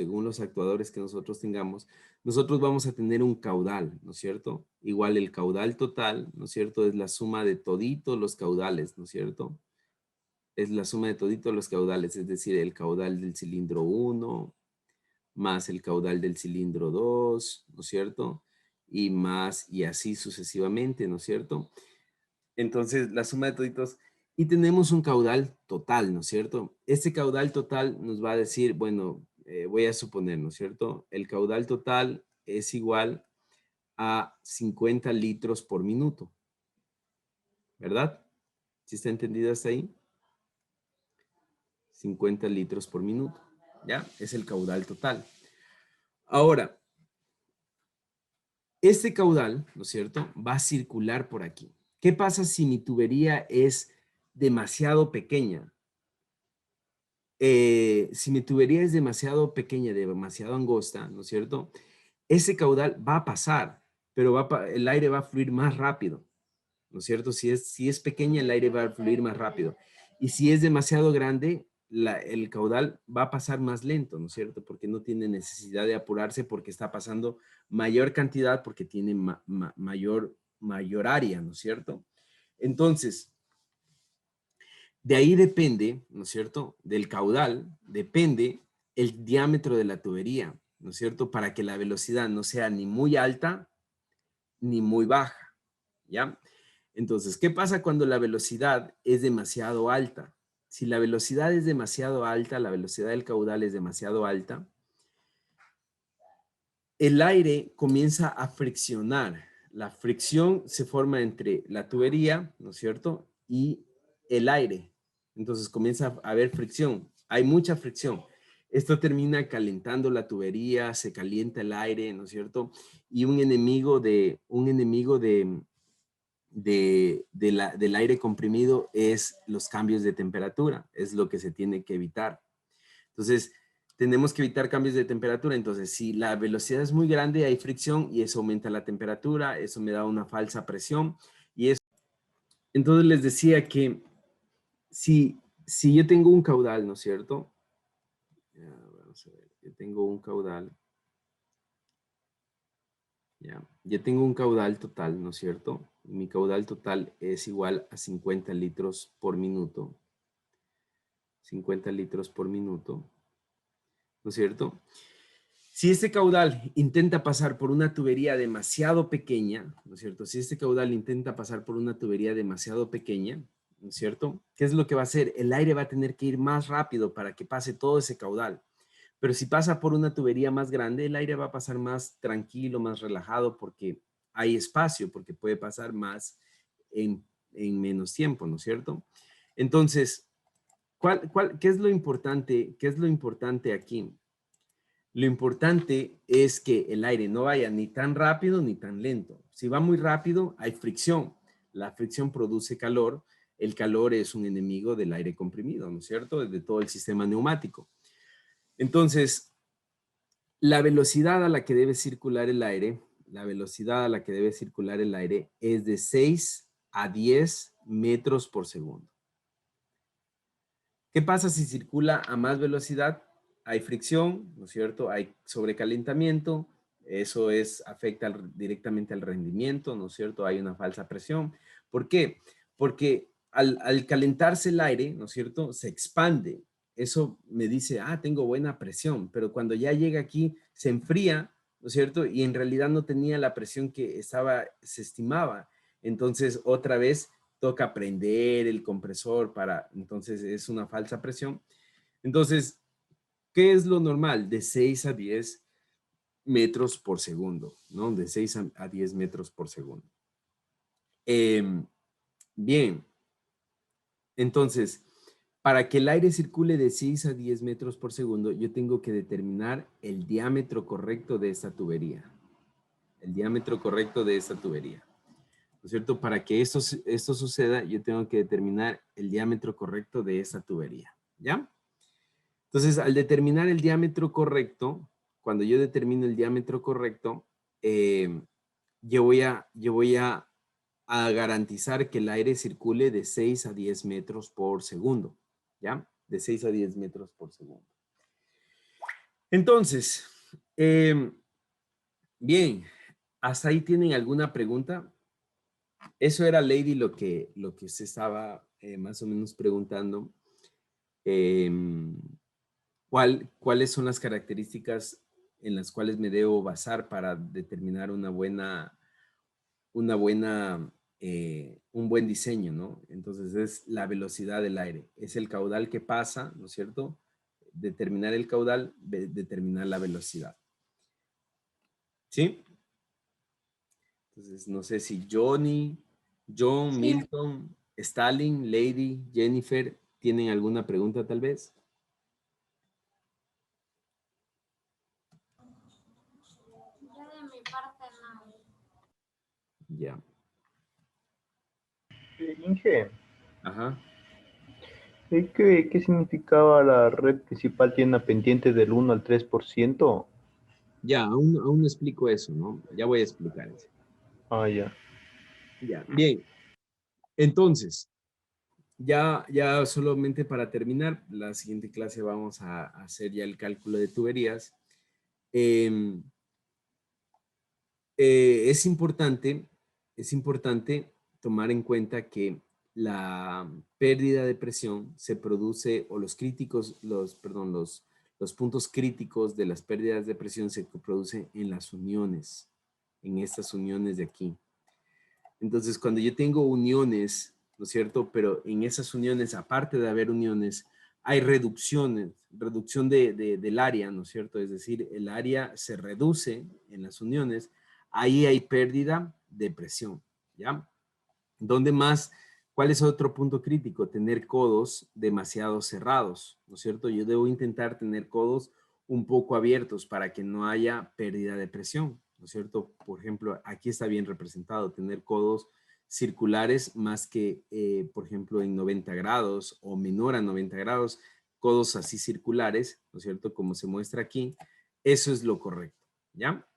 nosotros vamos a tener un caudal, ¿no es cierto? Igual el caudal total, ¿no es cierto? Es la suma de toditos los caudales, ¿no es cierto? Es la suma de toditos los caudales, es decir, el caudal del cilindro 1 más el caudal del cilindro 2, ¿no es cierto? Y más, y así sucesivamente, ¿no es cierto? Entonces, la suma de toditos, y tenemos un caudal total, ¿no es cierto? Este caudal total nos va a decir, bueno, voy a suponer, ¿no es cierto? El caudal total es igual a 50 litros por minuto, ¿verdad? ¿Sí está entendido hasta ahí? 50 litros por minuto, ¿ya? Es el caudal total. Ahora, este caudal, ¿no es cierto?, va a circular por aquí. ¿Qué pasa si mi tubería es demasiado pequeña? Si mi tubería es demasiado pequeña, demasiado angosta, ¿no es cierto? Ese caudal va a pasar, pero el aire va a fluir más rápido, ¿no es cierto? Si es pequeña, el aire va a fluir más rápido. Y si es demasiado grande, el caudal va a pasar más lento, ¿no es cierto? Porque no tiene necesidad de apurarse porque está pasando mayor cantidad, porque tiene mayor área, ¿no es cierto? Entonces, de ahí depende, ¿no es cierto? Del caudal, depende el diámetro de la tubería, ¿no es cierto? Para que la velocidad no sea ni muy alta ni muy baja, ¿ya? Entonces, ¿qué pasa cuando la velocidad es demasiado alta? Si la velocidad es demasiado alta, la velocidad del caudal es demasiado alta, el aire comienza a friccionar. La fricción se forma entre la tubería, ¿no es cierto? Y el aire. Entonces comienza a haber fricción. Hay mucha fricción. Esto termina calentando la tubería, se calienta el aire, ¿no es cierto? Y un enemigo del aire comprimido es los cambios de temperatura. Es lo que se tiene que evitar. Entonces, tenemos que evitar cambios de temperatura. Entonces, si la velocidad es muy grande, hay fricción y eso aumenta la temperatura, eso me da una falsa presión. Y eso. Entonces, les decía que si yo tengo un caudal, ¿no es cierto? Ya, vamos a ver, yo tengo un caudal. Ya, yo tengo un caudal total, ¿no es cierto? Mi caudal total es igual a 50 litros por minuto. 50 litros por minuto, ¿no es cierto? Si este caudal intenta pasar por una tubería demasiado pequeña, ¿no es cierto? Si este caudal intenta pasar por una tubería demasiado pequeña, ¿no es cierto? ¿Qué es lo que va a hacer? El aire va a tener que ir más rápido para que pase todo ese caudal. Pero si pasa por una tubería más grande, el aire va a pasar más tranquilo, más relajado, porque hay espacio, porque puede pasar más en menos tiempo, ¿no es cierto? Entonces, ¿qué es lo importante? ¿Qué es lo importante aquí? Lo importante es que el aire no vaya ni tan rápido ni tan lento. Si va muy rápido, hay fricción. La fricción produce calor. El calor es un enemigo del aire comprimido, ¿no es cierto? De todo el sistema neumático. Entonces, la velocidad a la que debe circular el aire, es de 6 a 10 metros por segundo. ¿Qué pasa si circula a más velocidad? hay fricción, ¿no es cierto? Hay sobrecalentamiento, eso afecta directamente al rendimiento, ¿no es cierto? Hay una falsa presión. ¿Por qué? Porque al calentarse el aire, ¿no es cierto? Se expande. Eso me dice, tengo buena presión, pero cuando ya llega aquí, se enfría, ¿no es cierto? Y en realidad no tenía la presión que se estimaba. Entonces, otra vez, toca prender el compresor entonces es una falsa presión. Entonces, ¿qué es lo normal? De 6 a 10 metros por segundo, ¿no? De 6 a 10 metros por segundo. Bien, entonces, para que el aire circule de 6 a 10 metros por segundo, yo tengo que determinar el diámetro correcto de esta tubería. El diámetro correcto de esta tubería. ¿No es cierto? Para que esto suceda, yo tengo que determinar el diámetro correcto de esta tubería. ¿Ya? Entonces, al determinar el diámetro correcto, cuando yo determino el diámetro correcto, yo voy a garantizar que el aire circule de 6 a 10 metros por segundo. ¿Ya? De 6 a 10 metros por segundo. Entonces, bien, ¿hasta ahí tienen alguna pregunta? Eso era, Lady, lo que se estaba más o menos preguntando. ¿Cuáles son las características en las cuales me debo basar para determinar un buen diseño, ¿no? Entonces es la velocidad del aire, es el caudal que pasa, ¿no es cierto? Determinar el caudal, determinar la velocidad. ¿Sí? Entonces no sé si Johnny, John, Sí. Milton, Stalin, Lady, Jennifer, ¿tienen alguna pregunta tal vez? Yo de mi parte no. Ya. Inge, Ajá. ¿qué significaba la red principal tiene una pendiente del 1 al 3%? Ya, aún no explico eso, ¿no? Ya voy a explicar eso. Ya. Ya, bien. Entonces, ya solamente para terminar, la siguiente clase vamos a hacer ya el cálculo de tuberías. Es importante tomar en cuenta que la pérdida de presión se produce, o los puntos críticos de las pérdidas de presión se producen en las uniones, en estas uniones de aquí. Entonces, cuando yo tengo uniones, ¿no es cierto? Pero en esas uniones, aparte de haber uniones, hay reducción del área, ¿no es cierto? Es decir, el área se reduce en las uniones, ahí hay pérdida de presión, ¿ya? ¿Dónde más? ¿Cuál es otro punto crítico? Tener codos demasiado cerrados, ¿no es cierto? Yo debo intentar tener codos un poco abiertos para que no haya pérdida de presión, ¿no es cierto? Por ejemplo, aquí está bien representado, tener codos circulares más que, por ejemplo, en 90 grados o menor a 90 grados, codos así circulares, ¿no es cierto? Como se muestra aquí, eso es lo correcto, ¿ya?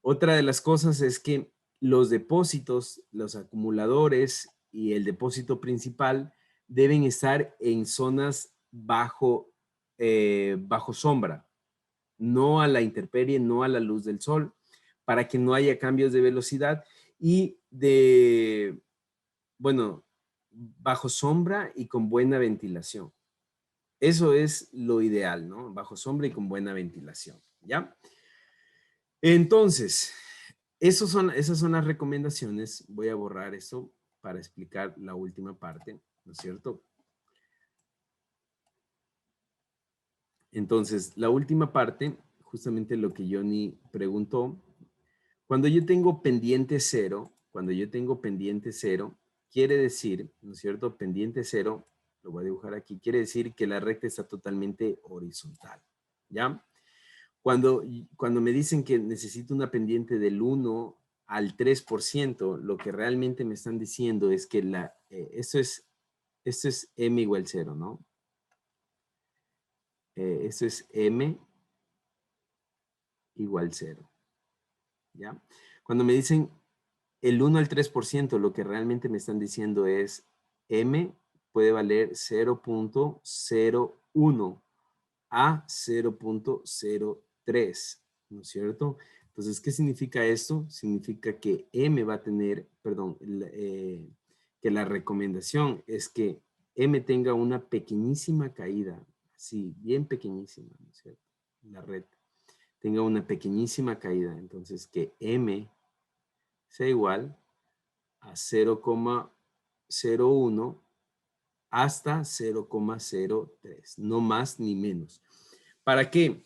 Otra de las cosas es que los depósitos, los acumuladores y el depósito principal deben estar en zonas bajo sombra, no a la intemperie, no a la luz del sol, para que no haya cambios de velocidad y bajo sombra y con buena ventilación. Eso es lo ideal, ¿no? Bajo sombra y con buena ventilación, ¿ya? Entonces, esas son las recomendaciones. Voy a borrar eso para explicar la última parte, ¿no es cierto? Entonces, la última parte, justamente lo que Johnny preguntó, cuando yo tengo pendiente cero, quiere decir, ¿no es cierto? Pendiente cero, lo voy a dibujar aquí, quiere decir que la recta está totalmente horizontal, ¿ya? Cuando me dicen que necesito una pendiente del 1 al 3%, lo que realmente me están diciendo es que esto es m igual 0, ¿no? Esto es m igual 0, ¿ya? Cuando me dicen el 1 al 3%, lo que realmente me están diciendo es m puede valer 0.01 a 0.03, ¿no es cierto? Entonces, ¿qué significa esto? Significa que M va a tener, perdón, que la recomendación es que M tenga una pequeñísima caída, así, bien pequeñísima, ¿no es cierto? La red tenga una pequeñísima caída. Entonces, que M sea igual a 0,01 hasta 0,03, no más ni menos. ¿Para qué?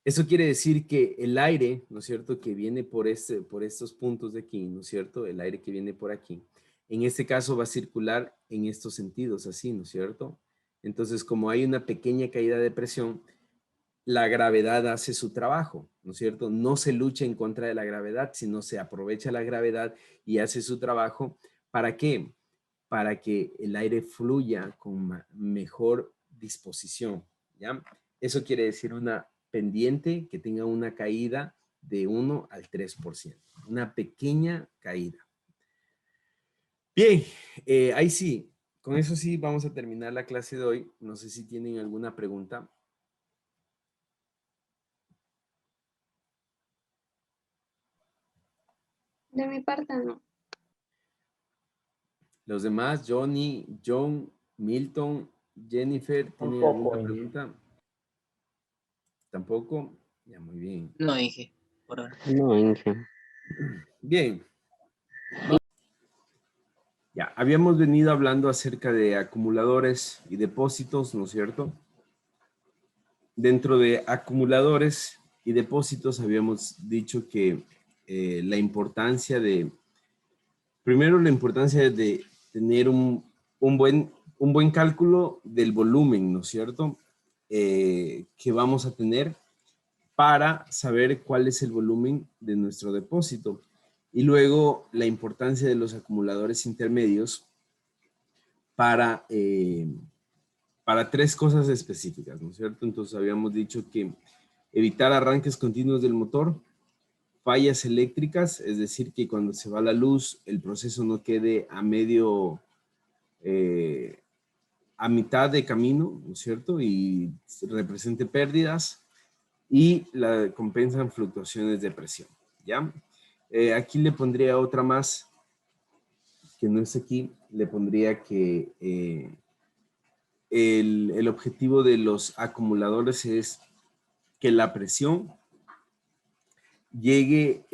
Eso quiere decir que el aire, ¿no es cierto?, que viene por estos puntos de aquí, ¿no es cierto?, el aire que viene por aquí, en este caso va a circular en estos sentidos, así, ¿no es cierto? Entonces, como hay una pequeña caída de presión, la gravedad hace su trabajo, ¿no es cierto? No se lucha en contra de la gravedad, sino se aprovecha la gravedad y hace su trabajo. ¿Para qué? Para que el aire fluya con mejor disposición, ¿ya? Eso quiere decir una pendiente que tenga una caída de 1 al 3%, una pequeña caída. Bien, ahí sí, con eso sí vamos a terminar la clase de hoy. No sé si tienen alguna pregunta. De mi parte, no. Los demás, Johnny, John, Milton, Jennifer, ¿tienen Tampoco, alguna Inge. pregunta? ¿Tampoco? Ya, muy bien. No, Inge, por ahora. No, Inge. Bien. Ya, habíamos venido hablando acerca de acumuladores y depósitos, ¿no es cierto? Dentro de acumuladores y depósitos habíamos dicho que la importancia de, primero la importancia de tener un buen cálculo del volumen, ¿no es cierto? Que vamos a tener para saber cuál es el volumen de nuestro depósito. Y luego la importancia de los acumuladores intermedios para tres cosas específicas, ¿no es cierto? Entonces habíamos dicho que evitar arranques continuos del motor, fallas eléctricas, es decir, que cuando se va la luz, el proceso no quede a mitad de camino, ¿no es cierto? Y represente pérdidas y compensan fluctuaciones de presión, ¿ya? Aquí le pondría otra más, que no es aquí, le pondría que el objetivo de los acumuladores es que la presión llegue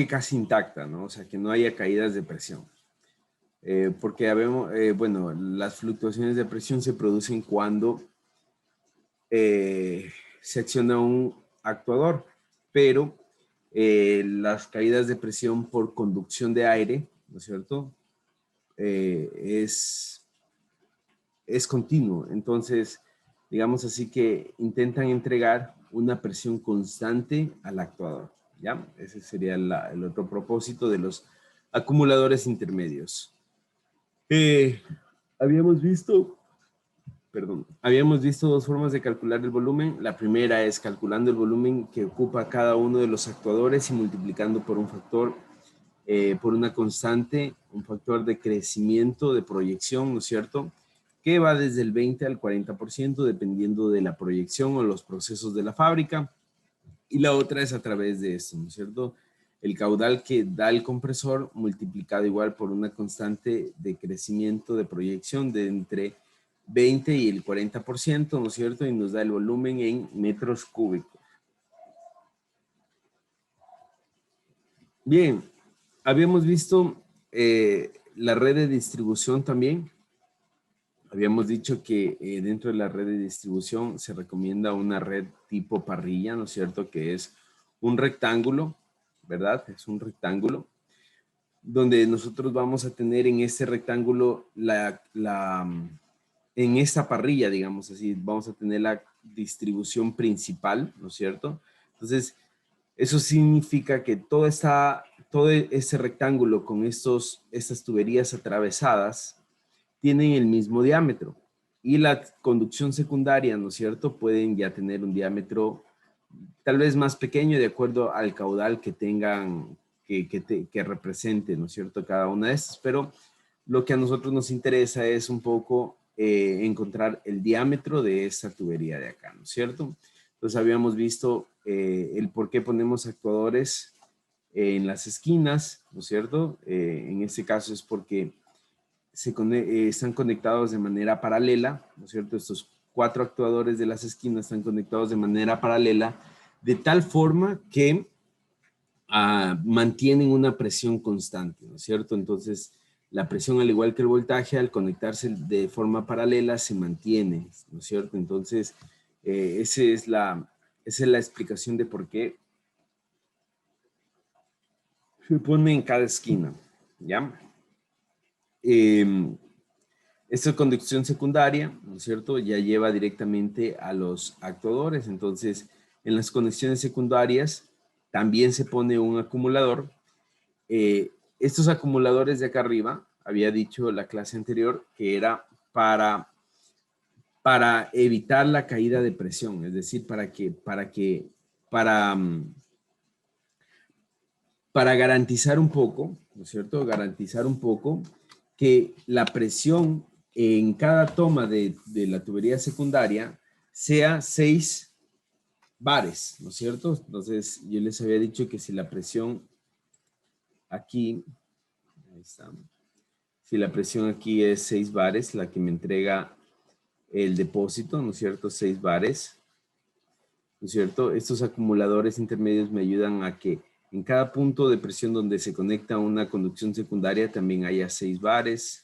casi intacta, ¿no? O sea, que no haya caídas de presión. Porque bueno, las fluctuaciones de presión se producen cuando se acciona un actuador, pero las caídas de presión por conducción de aire, ¿no es cierto? Es continuo. Entonces, digamos así que intentan entregar una presión constante al actuador, ¿ya? Ese sería el otro propósito de los acumuladores intermedios. Habíamos visto dos formas de calcular el volumen. La primera es calculando el volumen que ocupa cada uno de los actuadores y multiplicando por un factor, por una constante, un factor de crecimiento, de proyección, ¿no es cierto?, que va desde el 20 al 40% dependiendo de la proyección o los procesos de la fábrica. Y la otra es a través de esto, ¿no es cierto?, el caudal que da el compresor multiplicado igual por una constante de crecimiento de proyección de entre 20 y el 40%, ¿no es cierto?, y nos da el volumen en metros cúbicos. Bien, habíamos visto la red de distribución también. Habíamos dicho que dentro de la red de distribución se recomienda una red tipo parrilla, ¿no es cierto?, que es un rectángulo, ¿verdad? Es un rectángulo donde nosotros vamos a tener en este rectángulo en esta parrilla, digamos así, vamos a tener la distribución principal, ¿no es cierto? Entonces, eso significa que todo este rectángulo con estas tuberías atravesadas tienen el mismo diámetro. Y la conducción secundaria, ¿no es cierto?, pueden ya tener un diámetro tal vez más pequeño de acuerdo al caudal que tengan, que represente, ¿no es cierto?, cada una de estas. Pero lo que a nosotros nos interesa es un poco encontrar el diámetro de esta tubería de acá, ¿no es cierto? Entonces habíamos visto el por qué ponemos actuadores en las esquinas, ¿no es cierto? En este caso es porque están conectados de manera paralela, ¿no es cierto? Estos 4 actuadores de las esquinas están conectados de manera paralela, de tal forma que mantienen una presión constante, ¿no es cierto? Entonces, la presión, al igual que el voltaje, al conectarse de forma paralela, se mantiene, ¿no es cierto? Entonces, esa es la explicación de por qué se pone en cada esquina, ¿ya? Esta conducción secundaria, ¿no es cierto? Ya lleva directamente a los actuadores. Entonces, en las conexiones secundarias también se pone un acumulador. Estos acumuladores de acá arriba, había dicho la clase anterior, que era para evitar la caída de presión, es decir, para garantizar un poco, ¿no es cierto? Garantizar un poco que la presión en cada toma de la tubería secundaria sea 6 bares, ¿no es cierto? Entonces, yo les había dicho que si la presión aquí, ahí está, si la presión aquí es 6 bares, la que me entrega el depósito, ¿no es cierto? 6 bares, ¿no es cierto? Estos acumuladores intermedios me ayudan a que en cada punto de presión donde se conecta una conducción secundaria también haya 6 bares,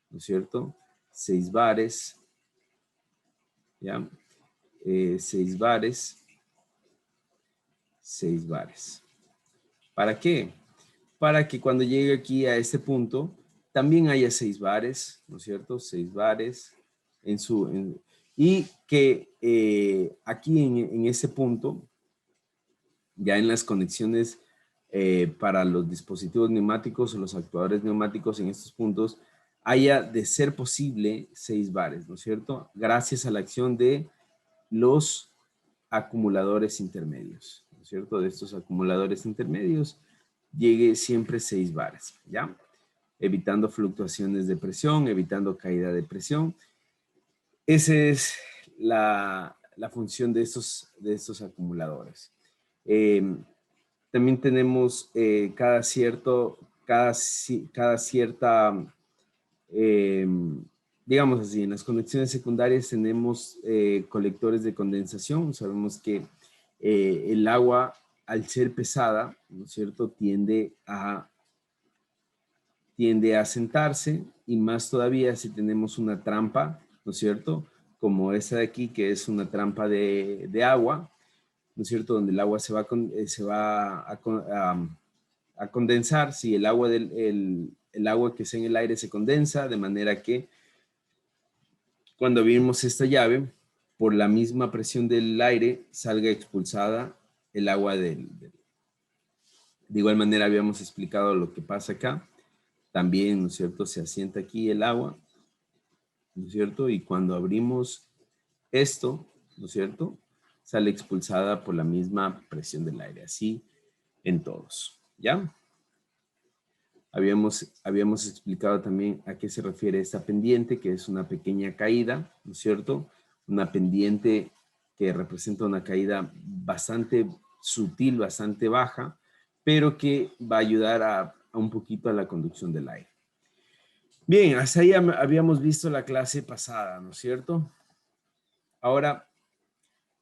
¿no es cierto? 6 bares, ¿ya? 6 bares, 6 bares. ¿Para qué? Para que cuando llegue aquí a este punto, también haya 6 bares, ¿no es cierto? 6 bares y que aquí en ese punto, ya en las conexiones para los dispositivos neumáticos o los actuadores neumáticos en estos puntos, haya de ser posible 6 bares, ¿no es cierto? Gracias a la acción de los acumuladores intermedios, ¿no es cierto? De estos acumuladores intermedios llegue siempre 6 bares, ¿ya? Evitando fluctuaciones de presión, evitando caída de presión. Esa es la función de estos acumuladores. También tenemos cada cierta, digamos así, en las conexiones secundarias tenemos colectores de condensación. Sabemos que el agua, al ser pesada, ¿no es cierto?, tiende a sentarse, y más todavía si tenemos una trampa, ¿no es cierto?, como esta de aquí, que es una trampa de agua, ¿no es cierto?, donde el agua se va a condensar. Si el agua el agua que está en el aire se condensa, de manera que cuando abrimos esta llave, por la misma presión del aire, salga expulsada el agua de igual manera habíamos explicado lo que pasa acá. También, ¿no es cierto?, se asienta aquí el agua, ¿no es cierto? Y cuando abrimos esto, ¿no es cierto?, sale expulsada por la misma presión del aire. Así en todos, ¿ya? Habíamos explicado también a qué se refiere esta pendiente, que es una pequeña caída, ¿no es cierto? Una pendiente que representa una caída bastante sutil, bastante baja, pero que va a ayudar a un poquito a la conducción del aire. Bien, hasta ahí habíamos visto la clase pasada, ¿no es cierto? Ahora,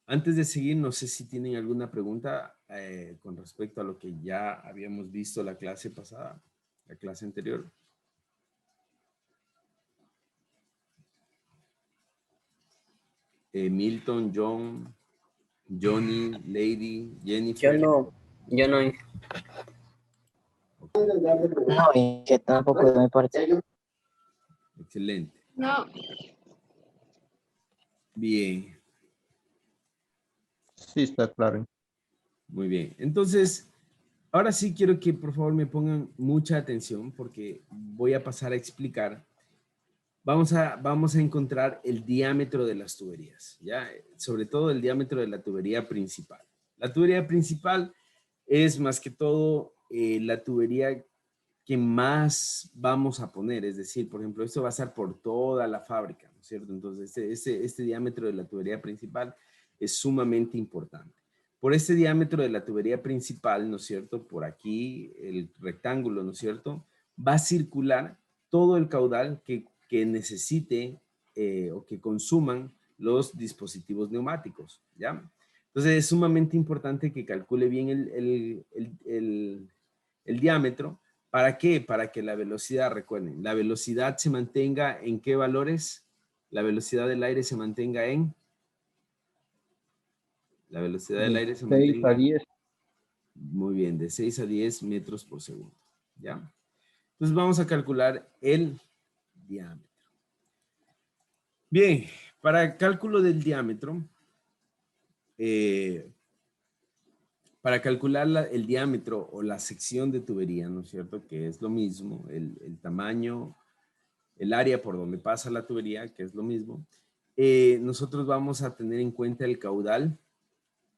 antes de seguir, no sé si tienen alguna pregunta con respecto a lo que ya habíamos visto la clase pasada, la clase anterior. Milton, John, Johnny, Lady, Jennifer. Yo no, y que tampoco de mi parte. Excelente. No, Bien, Sí, está claro. muy bien. Entonces, ahora sí quiero que por favor me pongan mucha atención, porque voy a pasar a explicar. Vamos a encontrar el diámetro de las tuberías, ¿ya? Sobre todo el diámetro de la tubería principal. La tubería principal es más que todo la tubería que más vamos a poner. Es decir, por ejemplo, esto va a ser por toda la fábrica, ¿no es cierto? Entonces, este diámetro de la tubería principal es sumamente importante. Por este diámetro de la tubería principal, ¿no es cierto? Por aquí, el rectángulo, ¿no es cierto? Va a circular todo el caudal que necesite o que consuman los dispositivos neumáticos, ¿ya? Entonces, es sumamente importante que calcule bien el diámetro. ¿Para qué? Para que la velocidad, recuerden, la velocidad se mantenga ¿en qué valores? La velocidad del aire se mantenga en... La velocidad del aire se 6 a mantenga... 10. Muy bien, de 6 a 10 metros por segundo, ¿ya? Entonces vamos a calcular el diámetro. Bien, para el cálculo del diámetro, para calcular el diámetro o la sección de tubería, ¿no es cierto? Que es lo mismo, el tamaño, el área por donde pasa la tubería, que es lo mismo. Nosotros vamos a tener en cuenta el caudal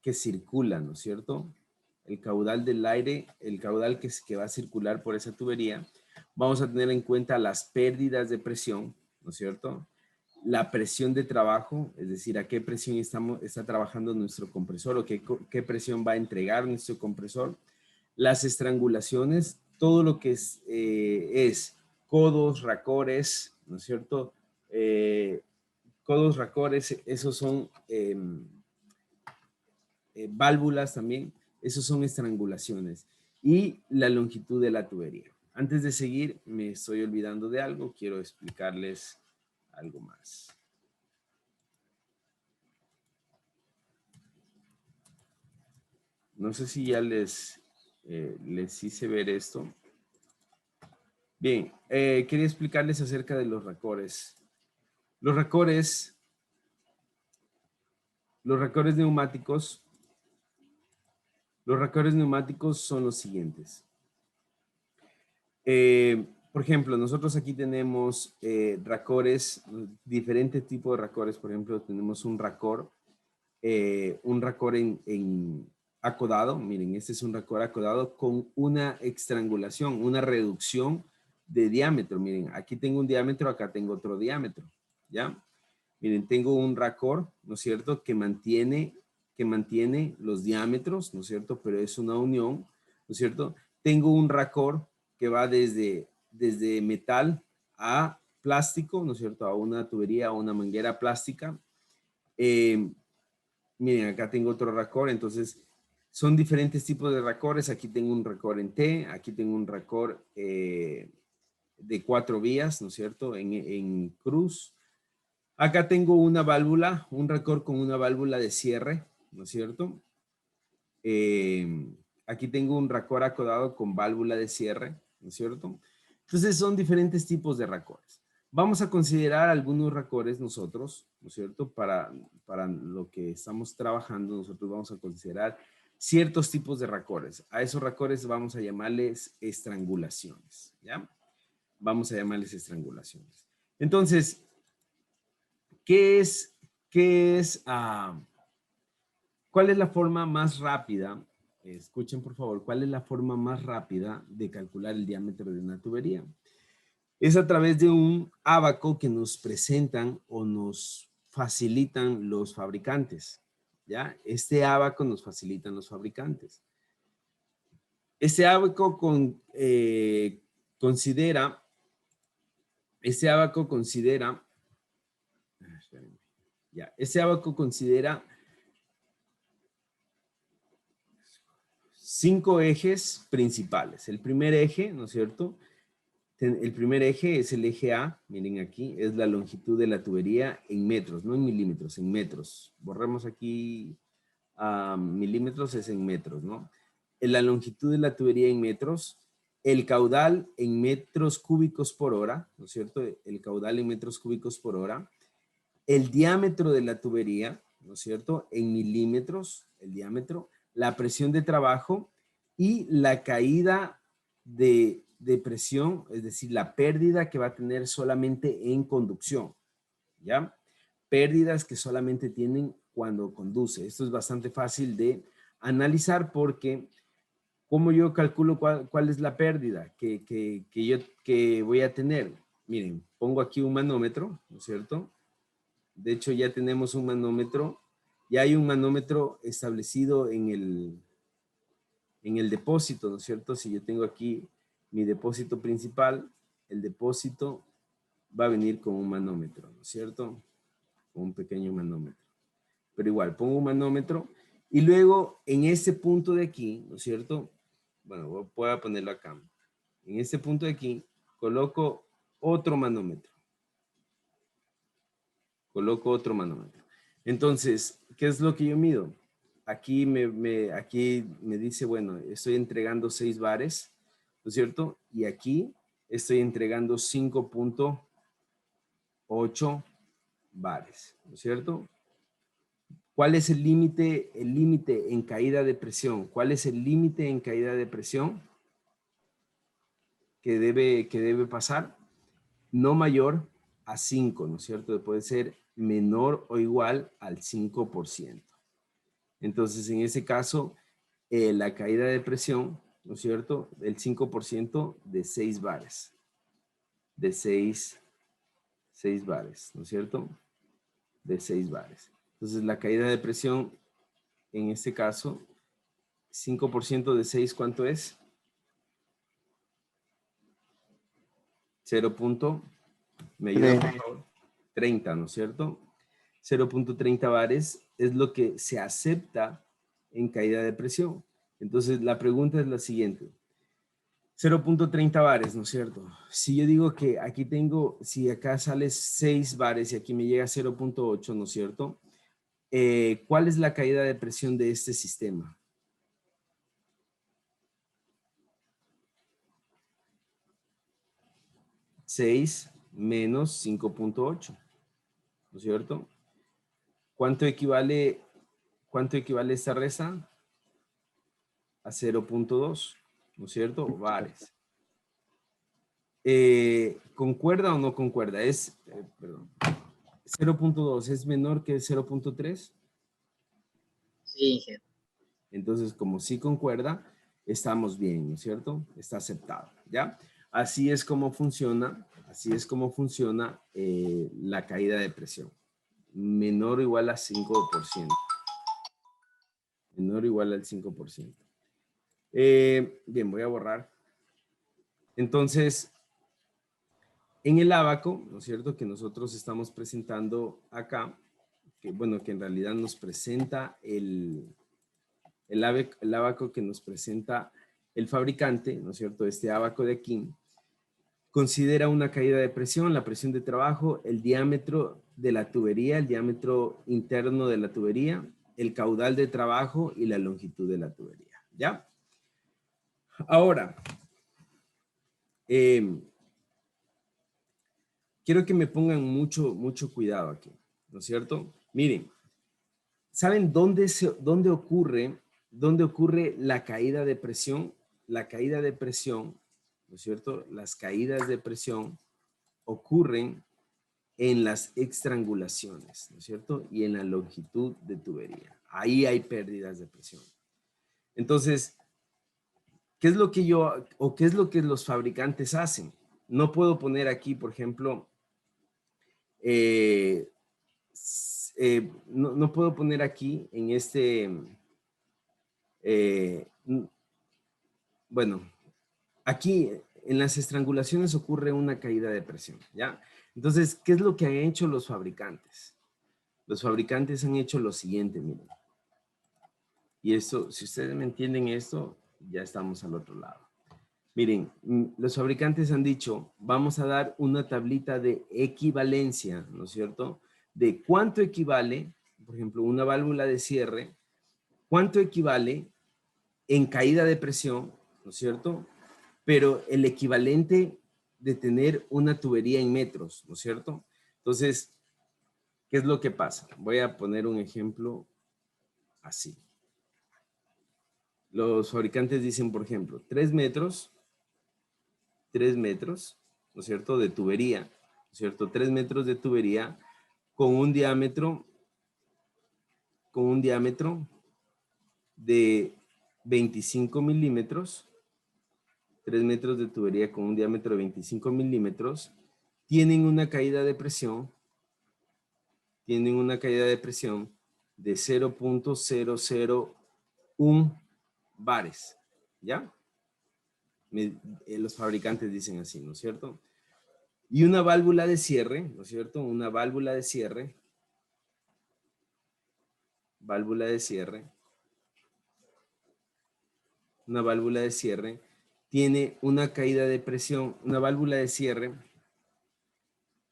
que circula, ¿no es cierto? El caudal del aire, el caudal que va a circular por esa tubería. Vamos a tener en cuenta las pérdidas de presión, ¿no es cierto? La presión de trabajo, es decir, a qué presión está trabajando nuestro compresor o qué presión va a entregar nuestro compresor. Las estrangulaciones, todo lo que es codos, racores, ¿no es cierto? Codos, racores, esos son válvulas también, esos son estrangulaciones. Y la longitud de la tubería. Antes de seguir, me estoy olvidando de algo, quiero explicarles algo más. No sé si ya les hice ver esto. Bien, quería explicarles acerca de los racores. Los racores neumáticos son los siguientes. Por ejemplo, nosotros aquí tenemos racores, diferentes tipos de racores. Por ejemplo, tenemos un racor en acodado. Miren, este es un racor acodado con una estrangulación, una reducción de diámetro. Miren, aquí tengo un diámetro, acá tengo otro diámetro, ¿ya? Miren, tengo un racor, ¿no es cierto?, que mantiene los diámetros, ¿no es cierto?, pero es una unión, ¿no es cierto? Tengo un racor que va desde metal a plástico, ¿no es cierto?, a una tubería, a una manguera plástica. Miren, acá tengo otro racor, entonces son diferentes tipos de racores. Aquí tengo un racor en T, aquí tengo un racor de 4 vías, ¿no es cierto?, en cruz. Acá tengo una válvula, un racor con una válvula de cierre, ¿no es cierto? Aquí tengo un racor acodado con válvula de cierre, ¿no es cierto? Entonces son diferentes tipos de racores. Vamos a considerar algunos racores nosotros, ¿no es cierto? Para lo que estamos trabajando, nosotros vamos a considerar ciertos tipos de racores. A esos racores vamos a llamarles estrangulaciones, ¿ya? Vamos a llamarles estrangulaciones. Entonces, ¿cuál es la forma más rápida? Escuchen, por favor, ¿cuál es la forma más rápida de calcular el diámetro de una tubería? Es a través de un ábaco que nos presentan o nos facilitan los fabricantes, ¿ya? Este ábaco nos facilitan los fabricantes. Este ábaco considera ese ábaco considera 5 ejes principales. El primer eje, ¿no es cierto? El primer eje es el eje A, miren aquí, es la longitud de la tubería en metros, no en milímetros, en metros. Borremos aquí milímetros, es en metros, ¿no? La longitud de la tubería en metros, el caudal en metros cúbicos por hora, ¿no es cierto? El caudal en metros cúbicos por hora. El diámetro de la tubería, ¿no es cierto? En milímetros, el diámetro, la presión de trabajo y la caída de presión, es decir, la pérdida que va a tener solamente en conducción, ¿ya? Pérdidas que solamente tienen cuando conduce. Esto es bastante fácil de analizar porque ¿Cómo yo calculo cuál es la pérdida que voy a tener? Miren, pongo aquí un manómetro, ¿no es cierto? De hecho, ya tenemos un manómetro. Ya hay un manómetro establecido en el depósito, ¿no es cierto? Si yo tengo aquí mi depósito principal, el depósito va a venir con un manómetro, ¿no es cierto? Con un pequeño manómetro. Pero igual, pongo un manómetro y luego en este punto de aquí, ¿no es cierto? Bueno, voy a ponerlo acá. En este punto de aquí, coloco otro manómetro. Coloco otro manómetro. Entonces, ¿qué es lo que yo mido? Aquí aquí me dice, bueno, estoy entregando 6 bares, ¿no es cierto? Y aquí estoy entregando 5.8 bares, ¿no es cierto? ¿Cuál es el límite en caída de presión? ¿Cuál es el límite en caída de presión que debe pasar? No mayor a 5, ¿no es cierto? Puede ser menor o igual al 5%. Entonces, en ese caso, la caída de presión, ¿no es cierto? El 5% de 6 bares. De 6 bares, ¿no es cierto? De 6 bares. Entonces, la caída de presión, en este caso, 5% de 6, ¿cuánto es? 0. ¿Me ayudan, por favor? 30, ¿no es cierto? 0.30 bares es lo que se acepta en caída de presión. Entonces, la pregunta es la siguiente. 0.30 bares, ¿no es cierto? Si yo digo que aquí tengo, si acá sale 6 bares y aquí me llega 0.8, ¿no es cierto? ¿Cuál es la caída de presión de este sistema? ¿6 menos 5.8? ¿No es cierto? ¿Cuánto equivale esta resta? A 0.2, ¿no es cierto? Bares. ¿Concuerda o no concuerda? Perdón. 0.2 es menor que 0.3. Sí, ingeniero. Entonces, como sí concuerda, estamos bien, ¿no es cierto? Está aceptado, ¿ya? Así es como funciona la caída de presión. Menor o igual a 5%. Menor o igual al 5%. Bien, voy a borrar. Entonces, en el ábaco, ¿no es cierto? Que nosotros estamos presentando acá, que bueno, que en realidad nos presenta el ábaco que nos presenta el fabricante, ¿no es cierto? Este ábaco de aquí, considera una caída de presión, la presión de trabajo, el diámetro de la tubería, el diámetro interno de la tubería, el caudal de trabajo y la longitud de la tubería, ¿ya? Ahora, quiero que me pongan mucho cuidado aquí, ¿no es cierto? Miren, ¿saben dónde ocurre la caída de presión? La caída de presión, ¿no es cierto? Las caídas de presión ocurren en las estrangulaciones, ¿no es cierto? Y en la longitud de tubería. Ahí hay pérdidas de presión. Entonces, ¿qué es lo que los fabricantes hacen? No puedo poner aquí, por ejemplo, no puedo poner aquí en bueno, aquí en las estrangulaciones ocurre una caída de presión, ¿ya? Entonces, ¿qué es lo que han hecho los fabricantes? Los fabricantes han hecho lo siguiente, miren. Y esto, si ustedes me entienden esto, ya estamos al otro lado. Miren, los fabricantes han dicho, vamos a dar una tablita de equivalencia, ¿no es cierto? De cuánto equivale, por ejemplo, una válvula de cierre, cuánto equivale en caída de presión, ¿no es cierto? Pero el equivalente de tener una tubería en metros, ¿no es cierto? Entonces, ¿qué es lo que pasa? Voy a poner un ejemplo así. Los fabricantes dicen, por ejemplo, 3 metros, ¿no es cierto? De tubería, ¿no es cierto? 3 metros de tubería con un diámetro de 25 milímetros, 3 metros de tubería con un diámetro de 25 milímetros, tienen una caída de presión, de 0.001 bares, ¿ya? Los fabricantes dicen así, ¿no es cierto? Y una válvula de cierre, ¿no es cierto? Una válvula de cierre, tiene una caída de presión, una válvula de cierre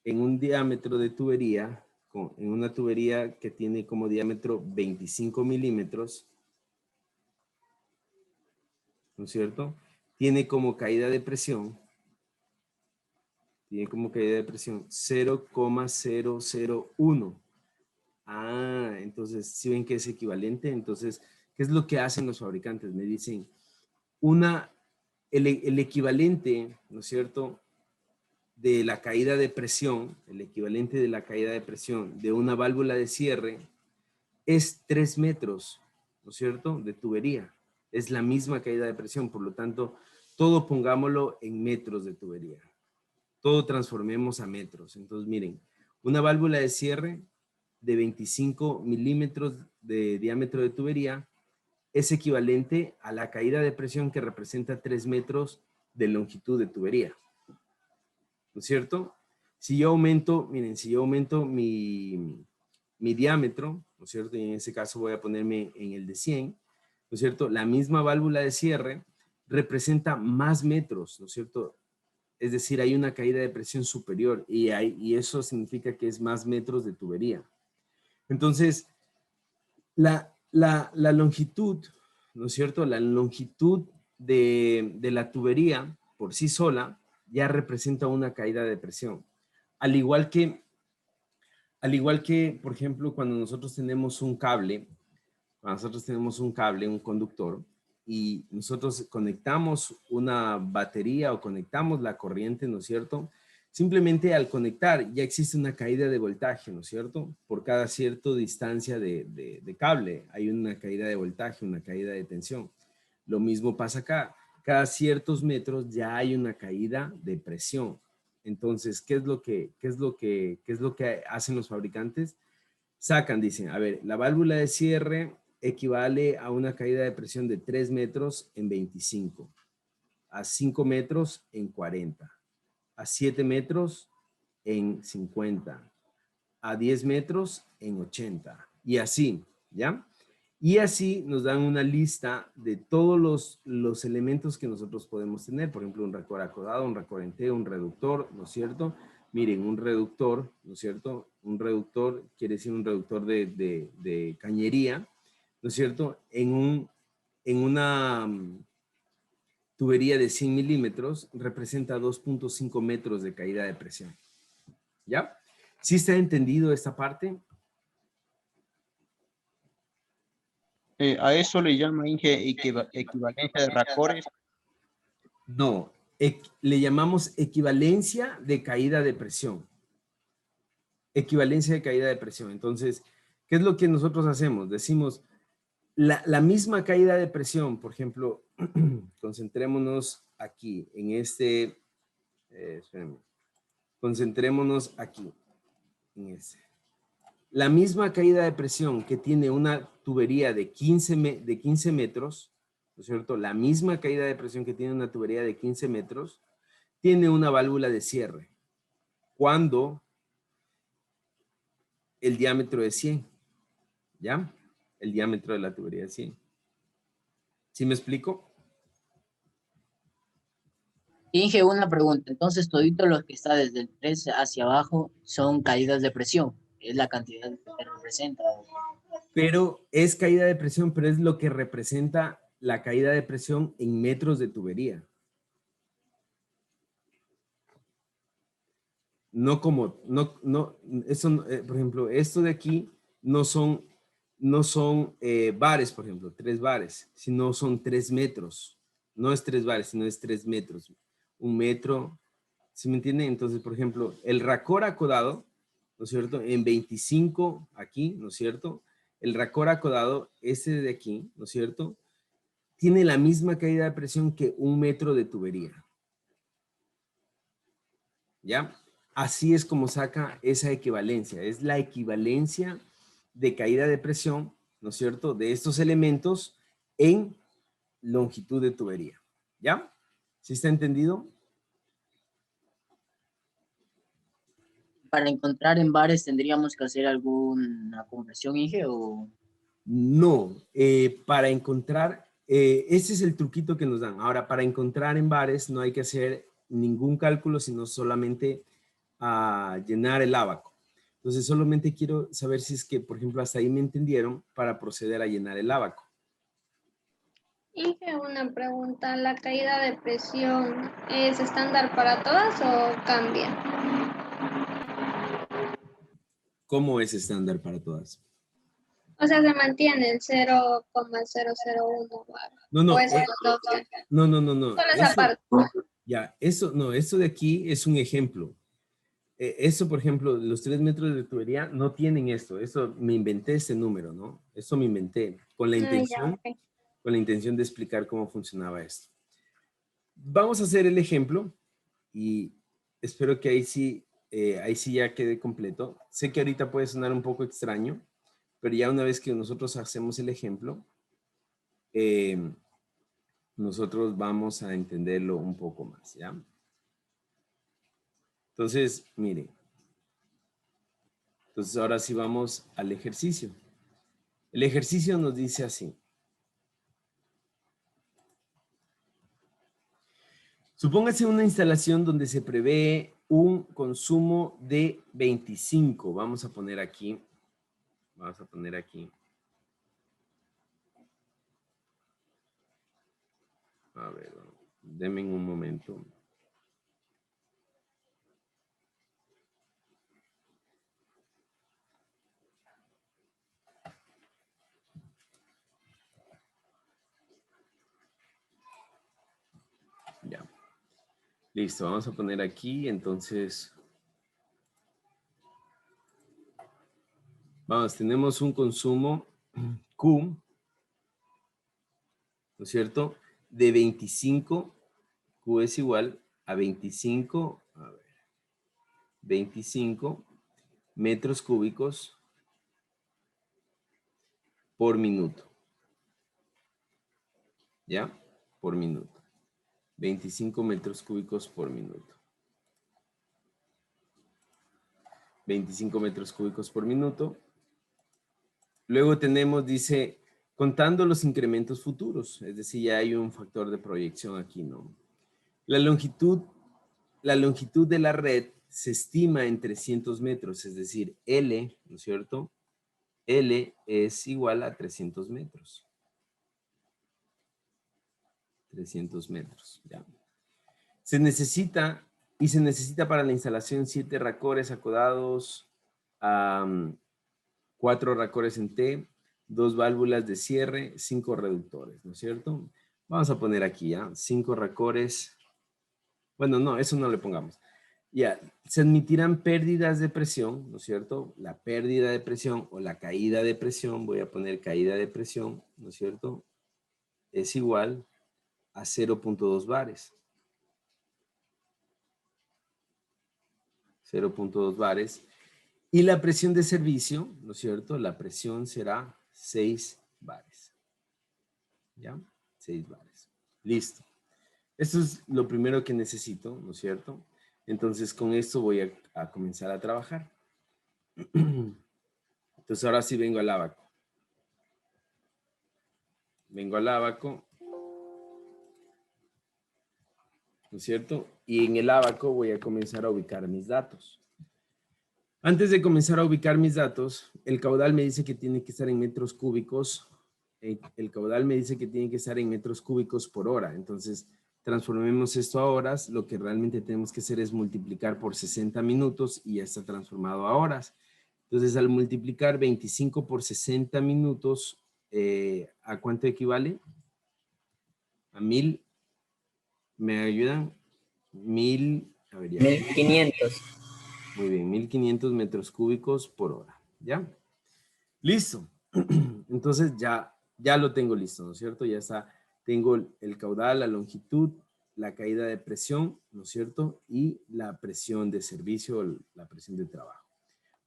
en un diámetro de tubería, en una tubería que tiene como diámetro 25 milímetros, ¿no es cierto? Tiene como caída de presión 0,001. Ah, entonces, ¿sí ven que es equivalente? Entonces, ¿qué es lo que hacen los fabricantes? Me dicen, el equivalente, ¿no es cierto?, de la caída de presión, de una válvula de cierre es 3 metros, ¿no es cierto?, de tubería. Es la misma caída de presión, por lo tanto, todo pongámoslo en metros de tubería. Todo transformemos a metros. Entonces, miren, una válvula de cierre de 25 milímetros de diámetro de tubería es equivalente a la caída de presión que representa 3 metros de longitud de tubería. ¿No es cierto? Si yo aumento, miren, si yo aumento mi diámetro, ¿no es cierto? Y en ese caso voy a ponerme en el de 100, ¿no es cierto? La misma válvula de cierre representa más metros, ¿no es cierto? Es decir, hay una caída de presión superior y eso significa que es más metros de tubería. Entonces, la longitud, ¿no es cierto? La longitud de la tubería por sí sola ya representa una caída de presión. Al igual que, por ejemplo, cuando nosotros tenemos un cable, un conductor, y nosotros conectamos una batería o conectamos la corriente, ¿no es cierto? Simplemente al conectar ya existe una caída de voltaje, ¿no es cierto? Por cada cierta distancia de cable hay una caída de voltaje, una caída de tensión. Lo mismo pasa acá. Cada ciertos metros ya hay una caída de presión. Entonces, ¿qué es lo que hacen los fabricantes? Sacan, dicen, a ver, la válvula de cierre equivale a una caída de presión de 3 metros en 25, a 5 metros en 40, a 7 metros en 50, a 10 metros en 80, y así, ¿ya? Y así nos dan una lista de todos los elementos que nosotros podemos tener, por ejemplo, un récord acodado, un récord entero, un reductor, ¿no es cierto? Miren, un reductor, ¿no es cierto? Un reductor quiere decir un reductor de cañería, ¿no es cierto? En una tubería de 100 milímetros representa 2.5 metros de caída de presión. ¿Ya? ¿Sí está entendido esta parte? A eso le llama Inge equivalencia de racores. No, le llamamos equivalencia de caída de presión. Equivalencia de caída de presión. Entonces, ¿qué es lo que nosotros hacemos? Decimos, la misma caída de presión, por ejemplo, concentrémonos aquí, en este, concentrémonos aquí, en este. La misma caída de presión que tiene una tubería de 15 metros, ¿no es cierto? La misma caída de presión que tiene una tubería de 15 metros, tiene una válvula de cierre. Cuando el diámetro es 100, ¿ya? El diámetro de la tubería es 100. ¿Sí me explico? Inge, una pregunta. Entonces, todito los que está desde el 3 hacia abajo son caídas de presión. Es la cantidad que representa. Pero es caída de presión, pero es lo que representa la caída de presión en metros de tubería. No como, eso, por ejemplo, esto de aquí no son bares, por ejemplo, 3 bares, sino son 3 metros. No es 3 bares, sino es 3 metros. 1 metro, ¿sí me entienden? Entonces, por ejemplo, el racor acodado, ¿no es cierto? En 25 aquí, ¿no es cierto? El racor acodado, este de aquí, ¿no es cierto? tiene la misma caída de presión que 1 metro de tubería. ¿Ya? Así es como saca esa equivalencia. Es la equivalencia de caída de presión, ¿no es cierto?, de estos elementos en longitud de tubería. ¿Ya? ¿Sí está entendido? Para encontrar en bares tendríamos que hacer alguna conversión, Inge, o... No, para encontrar, ese es el truquito que nos dan. Ahora, para encontrar en bares no hay que hacer ningún cálculo, sino solamente llenar el ábaco. Entonces, solamente quiero saber si es que, por ejemplo, hasta ahí me entendieron para proceder a llenar el ábaco. Inge, una pregunta. ¿La caída de presión es estándar para todas o cambia? ¿Cómo es estándar para todas? O sea, se mantiene el 0,001 bar. No, no, O es cuando no. solo esa parte. Ya, eso, no, eso de aquí es un ejemplo. Eso, por ejemplo, los 3 metros de tubería no tienen esto. Eso me inventé ese número, ¿no? Eso me inventé con la intención, Ya, ok. con la intención de explicar cómo funcionaba esto. Vamos a hacer el ejemplo y espero que ahí sí ya quede completo. Sé que ahorita puede sonar un poco extraño, pero ya una vez que nosotros hacemos el ejemplo, nosotros vamos a entenderlo un poco más, ¿ya? Entonces, mire. Entonces, ahora sí vamos al ejercicio. El ejercicio nos dice así. Supóngase una instalación donde se prevé un consumo de 25. Vamos a poner aquí. Vamos a poner aquí. A ver, denme un momento. Ya. Listo, vamos a poner aquí, entonces. Vamos, tenemos un consumo Q, ¿no es cierto? De 25, Q es igual a 25, 25 metros cúbicos por minuto. ¿Ya? Por minuto. 25 metros cúbicos por minuto. 25 metros cúbicos por minuto. Luego tenemos, dice, contando los incrementos futuros. Es decir, ya hay un factor de proyección aquí, ¿no? La longitud de la red se estima en 300 metros. Es decir, L, ¿no es cierto? L es igual a 300 metros. 300 metros, ya. Se necesita para la instalación 7 racores acodados, 4 racores en T, 2 válvulas de cierre, 5 reductores, ¿no es cierto? Vamos a poner aquí, ¿ya? 5 racores. Bueno, no, eso no le pongamos. Ya, se admitirán pérdidas de presión, ¿no es cierto? La pérdida de presión o la caída de presión, voy a poner caída de presión, ¿no es cierto? Es igual a 0.2 bares. 0.2 bares. Y la presión de servicio, ¿no es cierto? La presión será 6 bares. ¿Ya? 6 bares. Listo. Esto es lo primero que necesito, ¿no es cierto? Entonces, con esto voy a comenzar a trabajar. Entonces, ahora sí vengo al ábaco. Vengo al ábaco. ¿No es cierto? Y en el ábaco voy a comenzar a ubicar mis datos. Antes de comenzar a ubicar mis datos, el caudal me dice que tiene que estar en metros cúbicos. El caudal me dice que tiene que estar en metros cúbicos por hora. Entonces, transformemos esto a horas. Lo que realmente tenemos que hacer es multiplicar por 60 minutos y ya está transformado a horas. Entonces, al multiplicar 25 por 60 minutos, ¿a cuánto equivale? A 1000. ¿Me ayudan? 1000. A ver, ya. 1500. Muy bien, 1500 metros cúbicos por hora. ¿Ya? Listo. Entonces ya lo tengo listo, ¿no es cierto? Ya está tengo el caudal, la longitud, la caída de presión, ¿no es cierto? Y la presión de servicio, la presión de trabajo.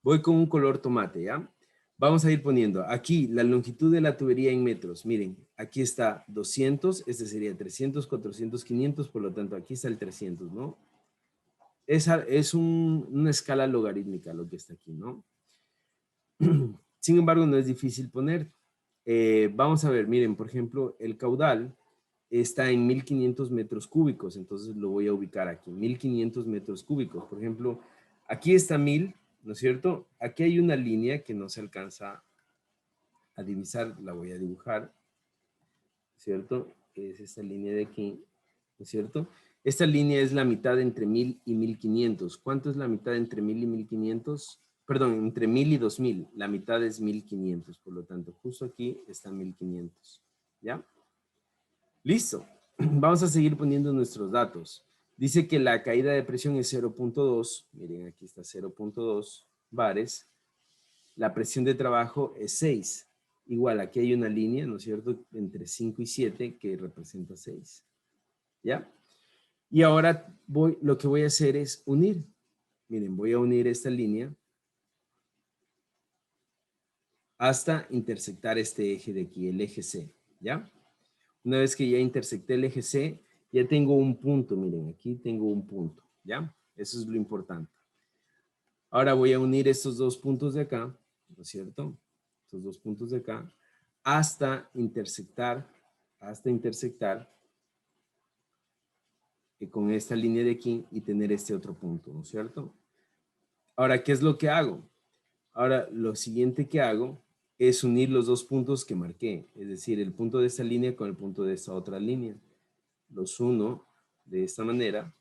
Voy con un color tomate, ¿ya? Vamos a ir poniendo aquí la longitud de la tubería en metros. Miren, aquí está 200, este sería 300, 400, 500, por lo tanto aquí está el 300, ¿no? Es una escala logarítmica lo que está aquí, ¿no? Sin embargo, no es difícil poner. Vamos a ver, miren, por ejemplo, el caudal está en 1500 metros cúbicos, entonces lo voy a ubicar aquí, 1500 metros cúbicos. Por ejemplo, aquí está 1000, ¿no es cierto? Aquí hay una línea que no se alcanza a divisar, la voy a dibujar, ¿cierto? Es esta línea de aquí, ¿no es cierto? Esta línea es la mitad entre 1000 y 1500. ¿Cuánto es la mitad entre 1000 y 1500? Perdón, entre 1000 y 2000. La mitad es 1500, por lo tanto, justo aquí está 1500. ¿Ya? Listo. Vamos a seguir poniendo nuestros datos. Dice que la caída de presión es 0.2. Miren, aquí está 0.2 bares. La presión de trabajo es 6. Igual, aquí hay una línea, ¿no es cierto? Entre 5 y 7 que representa 6. ¿Ya? Y ahora lo que voy a hacer es unir. Miren, voy a unir esta línea hasta intersectar este eje de aquí, el eje C, ¿ya? Una vez que ya intersecté el eje C, ya tengo un punto, miren, aquí tengo un punto, ¿ya? Eso es lo importante. Ahora voy a unir estos dos puntos de acá, ¿no es cierto? Estos dos puntos de acá, hasta intersectar con esta línea de aquí y tener este otro punto, ¿no es cierto? Ahora, ¿qué es lo que hago? Ahora, lo siguiente que hago es unir los dos puntos que marqué, es decir, el punto de esta línea con el punto de esta otra línea. Los uno de esta manera,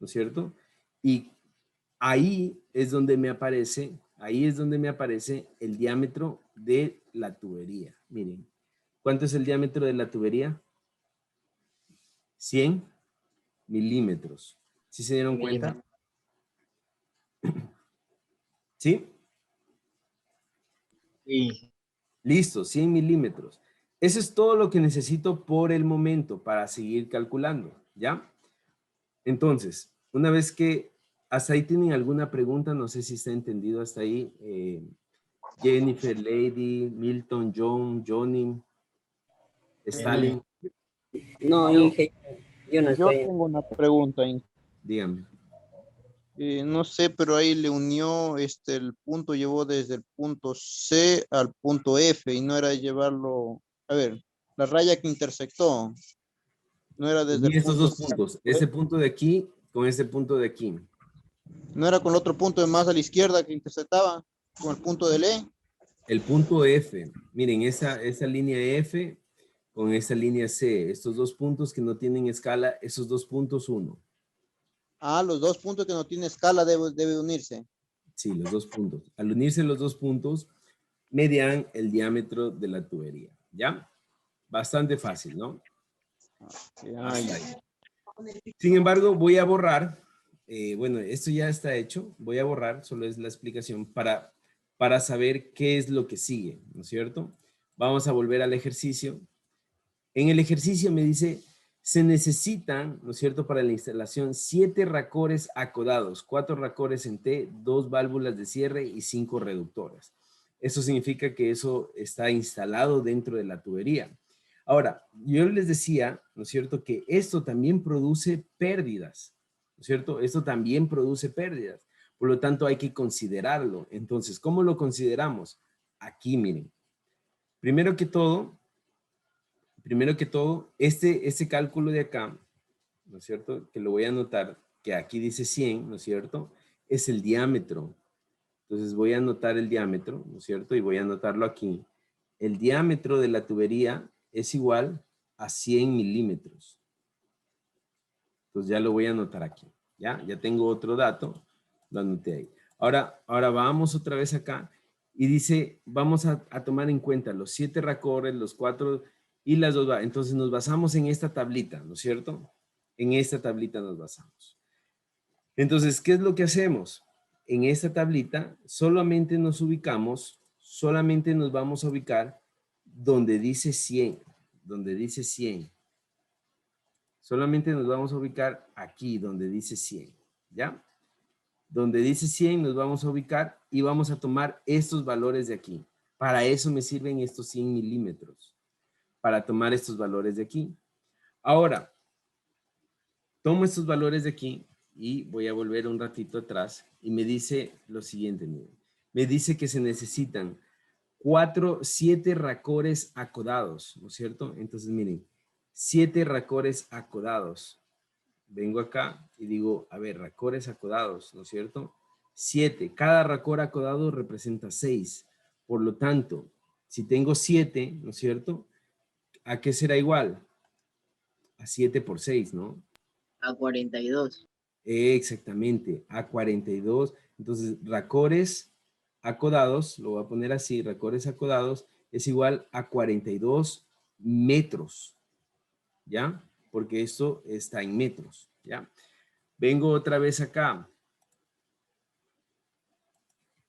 ¿no es cierto? Y ahí es donde me aparece el diámetro de la tubería. Miren, ¿cuánto es el diámetro de la tubería? 100 milímetros. ¿Sí se dieron cuenta? ¿Sí? Sí. Listo, 100 milímetros. Eso es todo lo que necesito por el momento para seguir calculando, ¿ya? Entonces, una vez que hasta ahí tienen alguna pregunta, no sé si está entendido hasta ahí. Jennifer, Lady, Milton, John, Johnny, Stalin. No, Inge, yo no Yo estoy. tengo una pregunta, Inge. Dígame. No sé, pero ahí le unió el punto, llevó desde el punto C al punto F y no era llevarlo, a ver, la raya que intersectó, no era desde Y el estos punto dos C, puntos, ese punto de aquí con ese punto de aquí. no era con el otro punto de más a la izquierda que intersectaba con el punto del E. El punto F, miren, esa línea F con esa línea C, estos dos puntos que no tienen escala, esos dos puntos, uno. Ah, los dos puntos que no tiene escala debe unirse. Sí, los dos puntos. Al unirse los dos puntos, median el diámetro de la tubería, ¿ya? Bastante fácil, ¿no? Ay, Hasta ahí. Sin embargo, voy a borrar, bueno, esto ya está hecho, voy a borrar, solo es la explicación para saber qué es lo que sigue, ¿no es cierto? Vamos a volver al ejercicio. En el ejercicio me dice, se necesitan, ¿no es cierto?, para la instalación 7 racores acodados, 4 racores en T, 2 válvulas de cierre y 5 reductoras. Eso significa que eso está instalado dentro de la tubería. Ahora, yo les decía, ¿no es cierto?, que esto también produce pérdidas, ¿no es cierto? Esto también produce pérdidas. Por lo tanto, hay que considerarlo. Entonces, ¿cómo lo consideramos? Aquí, miren. Primero que todo, este cálculo de acá, ¿no es cierto?, que lo voy a anotar, que aquí dice 100, ¿no es cierto?, es el diámetro. Entonces voy a anotar el diámetro, ¿no es cierto?, y voy a anotarlo aquí. El diámetro de la tubería es igual a 100 milímetros. Entonces ya lo voy a anotar aquí. Ya tengo otro dato, lo anoté ahí. Ahora vamos otra vez acá y dice, vamos a tomar en cuenta los 7 racores, los 4 y las 2. Entonces nos basamos en esta tablita, ¿no es cierto? En esta tablita nos basamos. Entonces, ¿qué es lo que hacemos? En esta tablita solamente nos vamos a ubicar donde dice 100, donde dice 100. Solamente nos vamos a ubicar aquí, donde dice 100, ¿ya? Donde dice 100 nos vamos a ubicar y vamos a tomar estos valores de aquí. Para eso me sirven estos 100 milímetros, para tomar estos valores de aquí. Ahora, tomo estos valores de aquí y voy a volver un ratito atrás y me dice lo siguiente, miren. Me dice que se necesitan 7 racores acodados, ¿no es cierto? Entonces, miren, 7 racores acodados. Vengo acá y digo, a ver, racores acodados, ¿no es cierto? 7. Cada racor acodado representa 6. Por lo tanto, si tengo 7, ¿no es cierto? ¿A qué será igual? A 7 por 6, ¿no? A 42. Exactamente, a 42. Entonces, racores acodados, lo voy a poner así, racores acodados es igual a 42 metros, ¿ya? Porque esto está en metros, ¿ya? Vengo otra vez acá.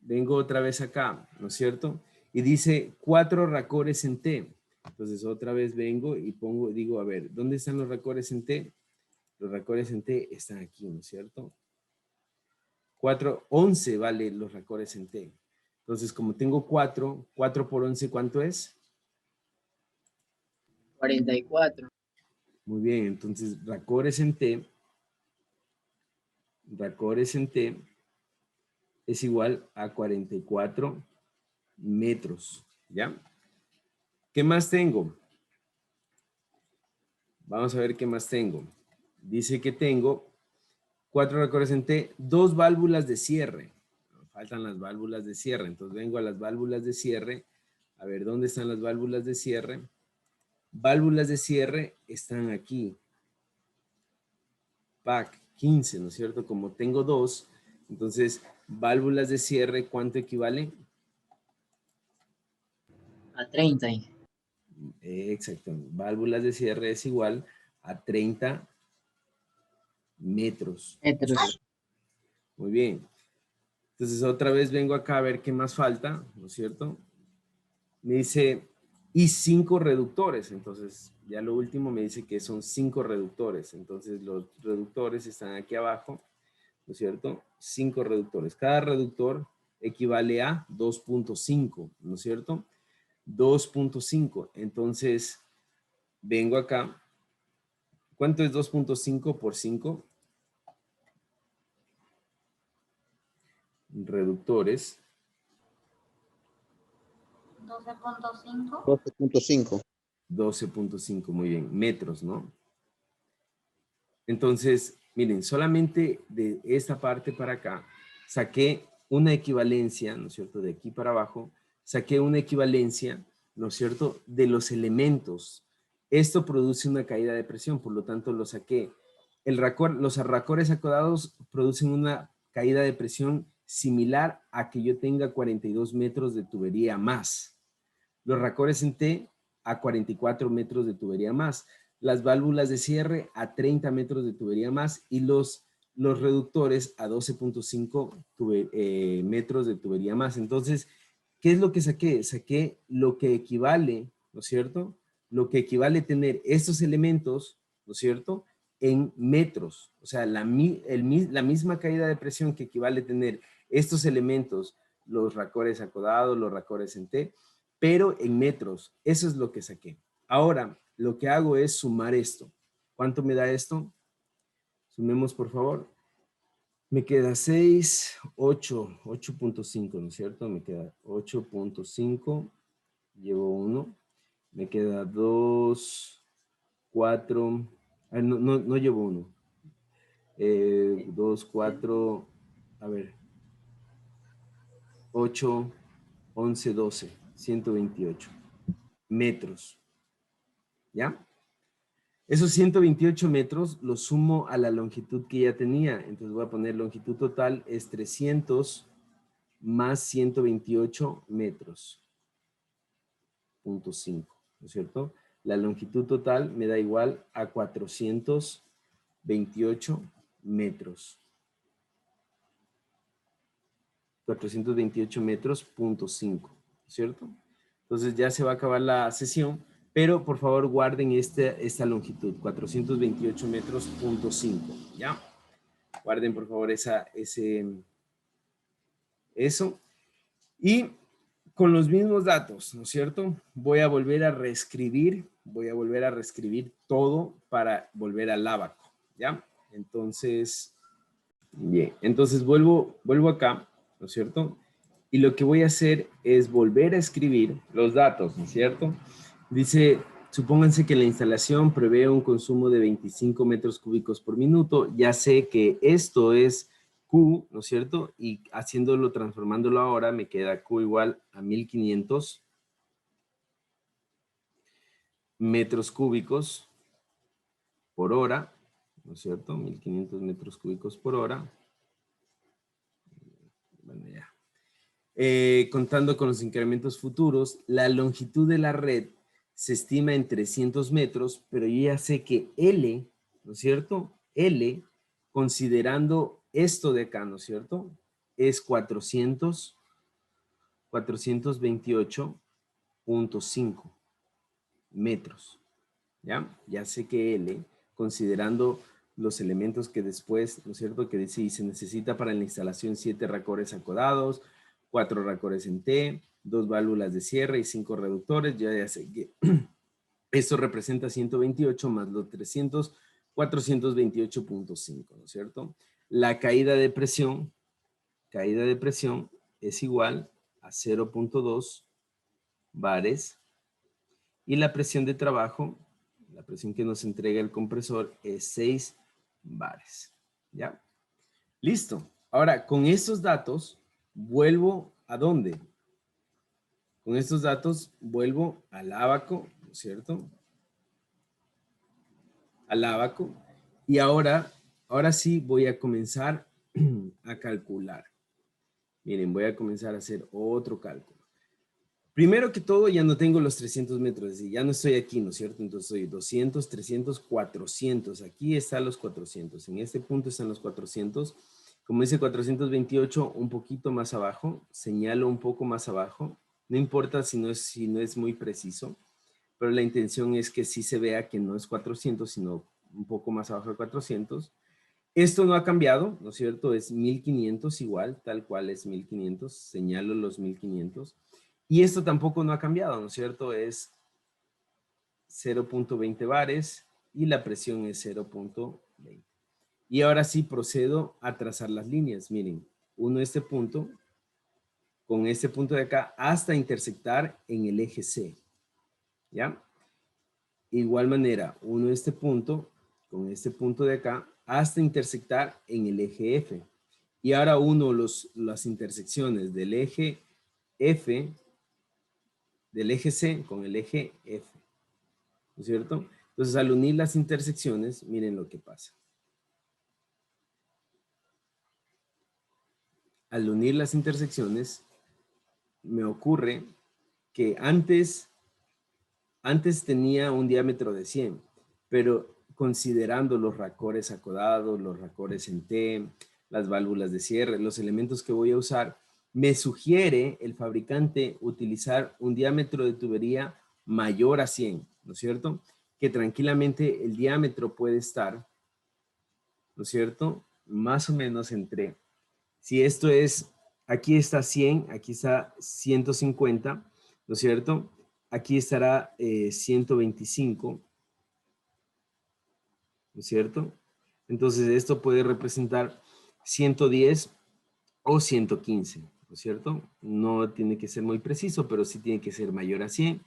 Vengo otra vez acá, ¿no es cierto? Y dice 4 racores en T. Entonces, otra vez vengo y pongo, digo, a ver, ¿dónde están los racores en T? Los racores en T están aquí, ¿no es cierto? 11 vale los racores en T. Entonces, como tengo 4 por 11, ¿cuánto es? 44. Muy bien, entonces racores en T es igual a 44 metros, ¿ya? ¿Qué más tengo? Vamos a ver qué más tengo. Dice que tengo 4 racores en T, 2 válvulas de cierre. Faltan las válvulas de cierre, entonces vengo a las válvulas de cierre. A ver, ¿dónde están las válvulas de cierre? Válvulas de cierre están aquí. PAC 15, ¿no es cierto? Como tengo 2, entonces válvulas de cierre, ¿cuánto equivale? A 30. Exactamente. Válvulas de cierre es igual a 30 metros. Metros. Muy bien. Entonces otra vez vengo acá a ver qué más falta, ¿no es cierto? Me dice, y 5 reductores. Entonces ya lo último me dice que son 5 reductores. Entonces los reductores están aquí abajo, ¿no es cierto? 5 reductores. Cada reductor equivale a 2.5, ¿no es cierto? 2.5. Entonces vengo acá. ¿Cuánto es 2.5 por 5? Reductores. 12.5. 12.5. 12.5, muy bien. Metros, ¿no? Entonces, miren, solamente de esta parte para acá saqué una equivalencia, ¿no es cierto? De aquí para abajo, saqué una equivalencia, ¿no es cierto? De los elementos. Esto produce una caída de presión, por lo tanto lo saqué. Los racores acodados producen una caída de presión similar a que yo tenga 42 metros de tubería más. Los racores en T a 44 metros de tubería más. Las válvulas de cierre a 30 metros de tubería más y los reductores a 12.5 metros de tubería más. Entonces, ¿qué es lo que saqué? Saqué lo que equivale, ¿no es cierto? Lo que equivale tener estos elementos, ¿no es cierto? En metros. O sea, la misma caída de presión que equivale tener estos elementos, los racores acodados, los racores en T, pero en metros. Eso es lo que saqué. Ahora, lo que hago es sumar esto. ¿Cuánto me da esto? Sumemos, por favor. Me queda 6, 8, 8.5, ¿no es cierto? Me queda 8.5, llevo 1. Me queda 2, 4, no llevo 1. 2, 4, a ver, 8, 11, 12, 128 metros. ¿Ya? Esos 128 metros los sumo a la longitud que ya tenía. Entonces voy a poner longitud total es 300 más 128 metros. Punto 5, ¿no es cierto? La longitud total me da igual a 428 metros. 428 metros, punto 5, ¿cierto? Entonces ya se va a acabar la sesión. pero por favor guarden esta longitud, 428 metros, punto 5, ¿ya? Guarden por favor eso. Y con los mismos datos, ¿no es cierto? Voy a volver a reescribir todo para volver al ábaco, ¿ya? Entonces, bien, entonces vuelvo acá, ¿no es cierto? Y lo que voy a hacer es volver a escribir los datos, ¿no es cierto? Dice, supónganse que la instalación prevé un consumo de 25 metros cúbicos por minuto. Ya sé que esto es Q, ¿no es cierto? Y transformándolo ahora, me queda Q igual a 1500 metros cúbicos por hora, ¿no es cierto? 1500 metros cúbicos por hora. Bueno, ya. Contando con los incrementos futuros, la longitud de la red se estima en 300 metros, pero yo ya sé que L, ¿no es cierto? L, considerando esto de acá, ¿no es cierto? Es 428.5 metros, ¿ya? Ya sé que L, considerando los elementos que después, ¿no es cierto? Que dice, y se necesita para la instalación 7 racores acodados, 4 racores en T, 2 válvulas de cierre y 5 reductores. Ya sé que esto representa 128 más los 300, 428.5, ¿no es cierto? La caída de presión es igual a 0.2 bares y la presión de trabajo, la presión que nos entrega el compresor es 6 bares, ¿ya? Listo. Ahora, con estos datos, vuelvo ¿a dónde? Con estos datos, vuelvo al ábaco, ¿no es cierto? Al ábaco. Y ahora sí voy a comenzar a calcular. Miren, voy a comenzar a hacer otro cálculo. Primero que todo, ya no tengo los 300 metros, es decir, ya no estoy aquí, ¿no es cierto? Entonces soy 200, 300, 400. Aquí están los 400. En este punto están los 400. Como dice 428, un poquito más abajo. Señalo un poco más abajo. No importa si no es muy preciso, pero la intención es que sí se vea que no es 400, sino un poco más abajo de 400. Esto no ha cambiado, ¿no es cierto? Es 1500 igual, tal cual es 1500. Señalo los 1500. Y esto tampoco no ha cambiado, ¿no es cierto? Es 0.20 bares y la presión es 0.20. Y ahora sí procedo a trazar las líneas. Miren, uno este punto, con este punto de acá, hasta intersectar en el eje C. ¿Ya? Igual manera, uno este punto, con este punto de acá, hasta intersectar en el eje F. Y ahora uno las intersecciones del eje F, del eje C con el eje F, ¿no es cierto? Entonces, al unir las intersecciones, miren lo que pasa. Al unir las intersecciones, me ocurre que antes tenía un diámetro de 100, pero considerando los racores acodados, los racores en T, las válvulas de cierre, los elementos que voy a usar, me sugiere el fabricante utilizar un diámetro de tubería mayor a 100, ¿no es cierto? Que tranquilamente el diámetro puede estar, ¿no es cierto? Más o menos entre, si esto es, aquí está 100, aquí está 150, ¿no es cierto? Aquí estará 125, ¿no es cierto? Entonces esto puede representar 110 o 115, ¿no es cierto? No tiene que ser muy preciso, pero sí tiene que ser mayor a 100.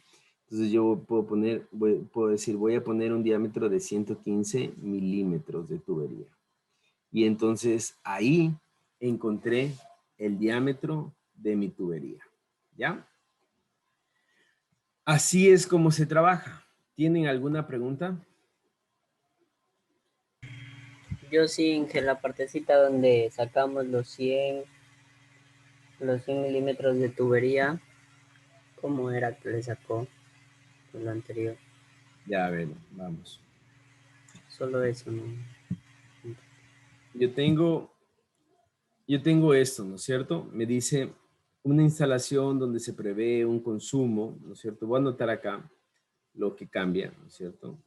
Entonces yo puedo decir, voy a poner un diámetro de 115 milímetros de tubería. Y entonces ahí encontré el diámetro de mi tubería, ¿ya? Así es como se trabaja. ¿Tienen alguna pregunta? Yo sí, en la partecita donde sacamos los 100 milímetros de tubería, ¿cómo era que le sacó lo anterior? Ya, a ver, vamos. Solo eso, ¿no? Yo tengo esto, ¿no es cierto? Me dice una instalación donde se prevé un consumo, ¿no es cierto? Voy a anotar acá. lo que cambia, ¿no es cierto?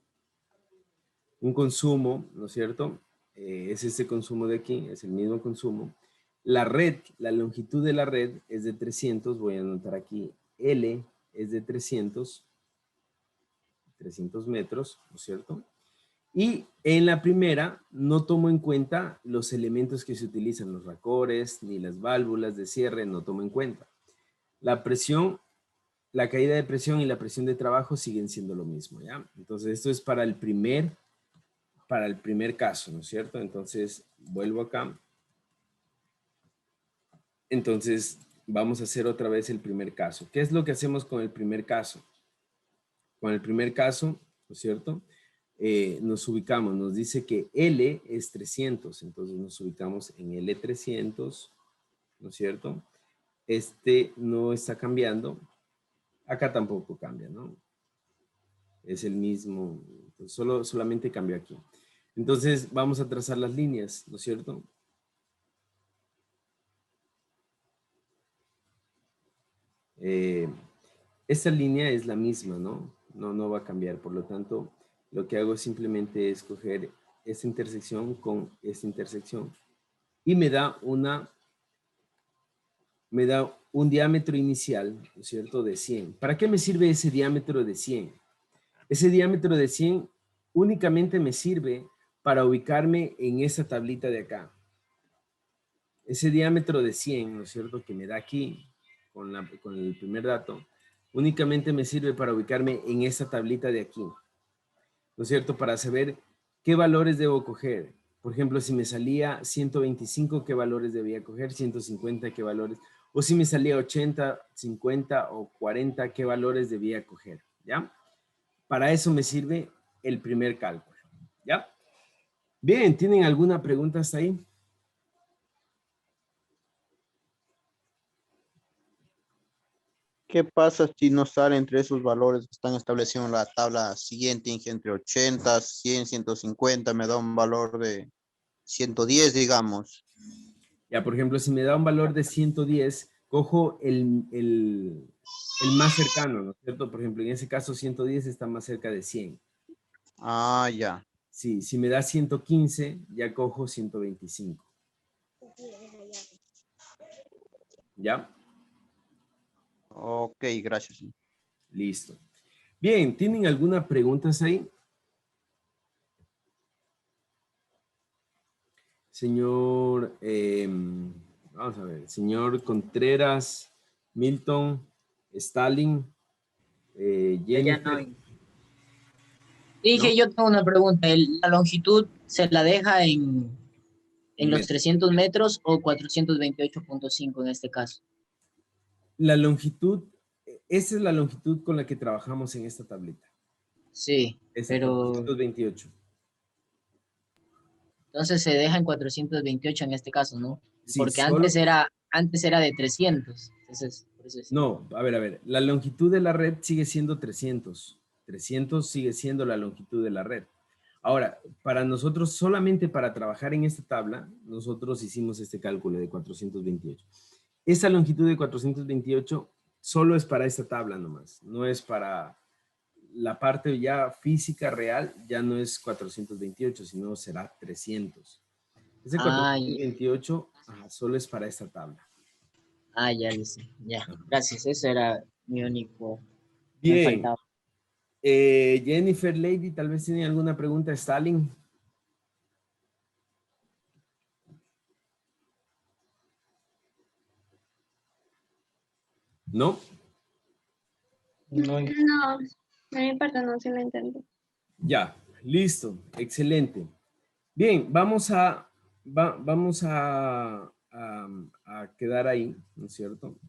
Un consumo, ¿no es cierto? Es este consumo de aquí, es el mismo consumo. La red, la longitud de la red es de 300, voy a anotar aquí, L es de 300 metros, ¿no es cierto? Y en la primera no tomo en cuenta los elementos que se utilizan, los racores, ni las válvulas de cierre, no tomo en cuenta. La presión, la caída de presión y la presión de trabajo siguen siendo lo mismo, ¿ya? Entonces esto es para el primer caso, ¿no es cierto? Entonces vuelvo acá. Entonces vamos a hacer otra vez el primer caso. ¿Qué es lo que hacemos con el primer caso? Con el primer caso, ¿no es cierto? Nos ubicamos, nos dice que L es 300, entonces nos ubicamos en L300, ¿no es cierto? Este no está cambiando, acá tampoco cambia, ¿no? Es el mismo, solamente cambió aquí. Entonces vamos a trazar las líneas, ¿no es cierto? Esta línea es la misma, ¿no? No va a cambiar, por lo tanto, lo que hago simplemente es coger esta intersección con esta intersección y me da un diámetro inicial, ¿no es cierto?, de 100. ¿Para qué me sirve ese diámetro de 100? Ese diámetro de 100 únicamente me sirve para ubicarme en esa tablita de acá. Ese diámetro de 100, ¿no es cierto?, que me da aquí con el primer dato, únicamente me sirve para ubicarme en esta tablita de aquí, ¿no es cierto?, para saber qué valores debo coger. Por ejemplo, si me salía 125, ¿qué valores debía coger? 150, ¿qué valores? O si me salía 80, 50 o 40, ¿qué valores debía coger? ¿Ya? Para eso me sirve el primer cálculo. ¿Ya? Bien, ¿tienen alguna pregunta hasta ahí? ¿Qué pasa si no sale entre esos valores que están establecidos en la tabla siguiente, entre 80, 100, 150, me da un valor de 110, digamos? Ya, por ejemplo, si me da un valor de 110, cojo el más cercano, ¿no es cierto? Por ejemplo, en ese caso 110 está más cerca de 100. Ah, ya. Sí, si me da 115, ya cojo 125. ¿Ya? Ok, gracias. Listo. Bien, ¿tienen alguna pregunta ahí? Señor, vamos a ver, señor Contreras, Milton, Stalin, Ya Jennifer. no. Dije, yo tengo una pregunta. ¿La longitud se la deja en los 300 metros o 428.5 en este caso? La longitud, esa es la longitud con la que trabajamos en esta tableta. Sí, Esa, pero 428. entonces se deja en 428 en este caso, ¿no? Sí, Porque solo, antes era de 300. Entonces, por eso es. no, a ver, la longitud de la red sigue siendo 300. 300 sigue siendo la longitud de la red. Ahora, para nosotros, solamente para trabajar en esta tabla, nosotros hicimos este cálculo de 428. Esa longitud de 428 solo es para esta tabla nomás, no es para la parte ya física real, ya no es 428, sino será 300. Ese 428 solo es para esta tabla. Ya lo sé. Ya, gracias. Eso era mi único. Me Bien. faltaba. Jennifer, Lady, tal vez tiene alguna pregunta. Stalin. ¿No? No, de mi parte no, sí la entendí. Ya, listo, excelente. Bien, vamos a quedar ahí, ¿no es cierto?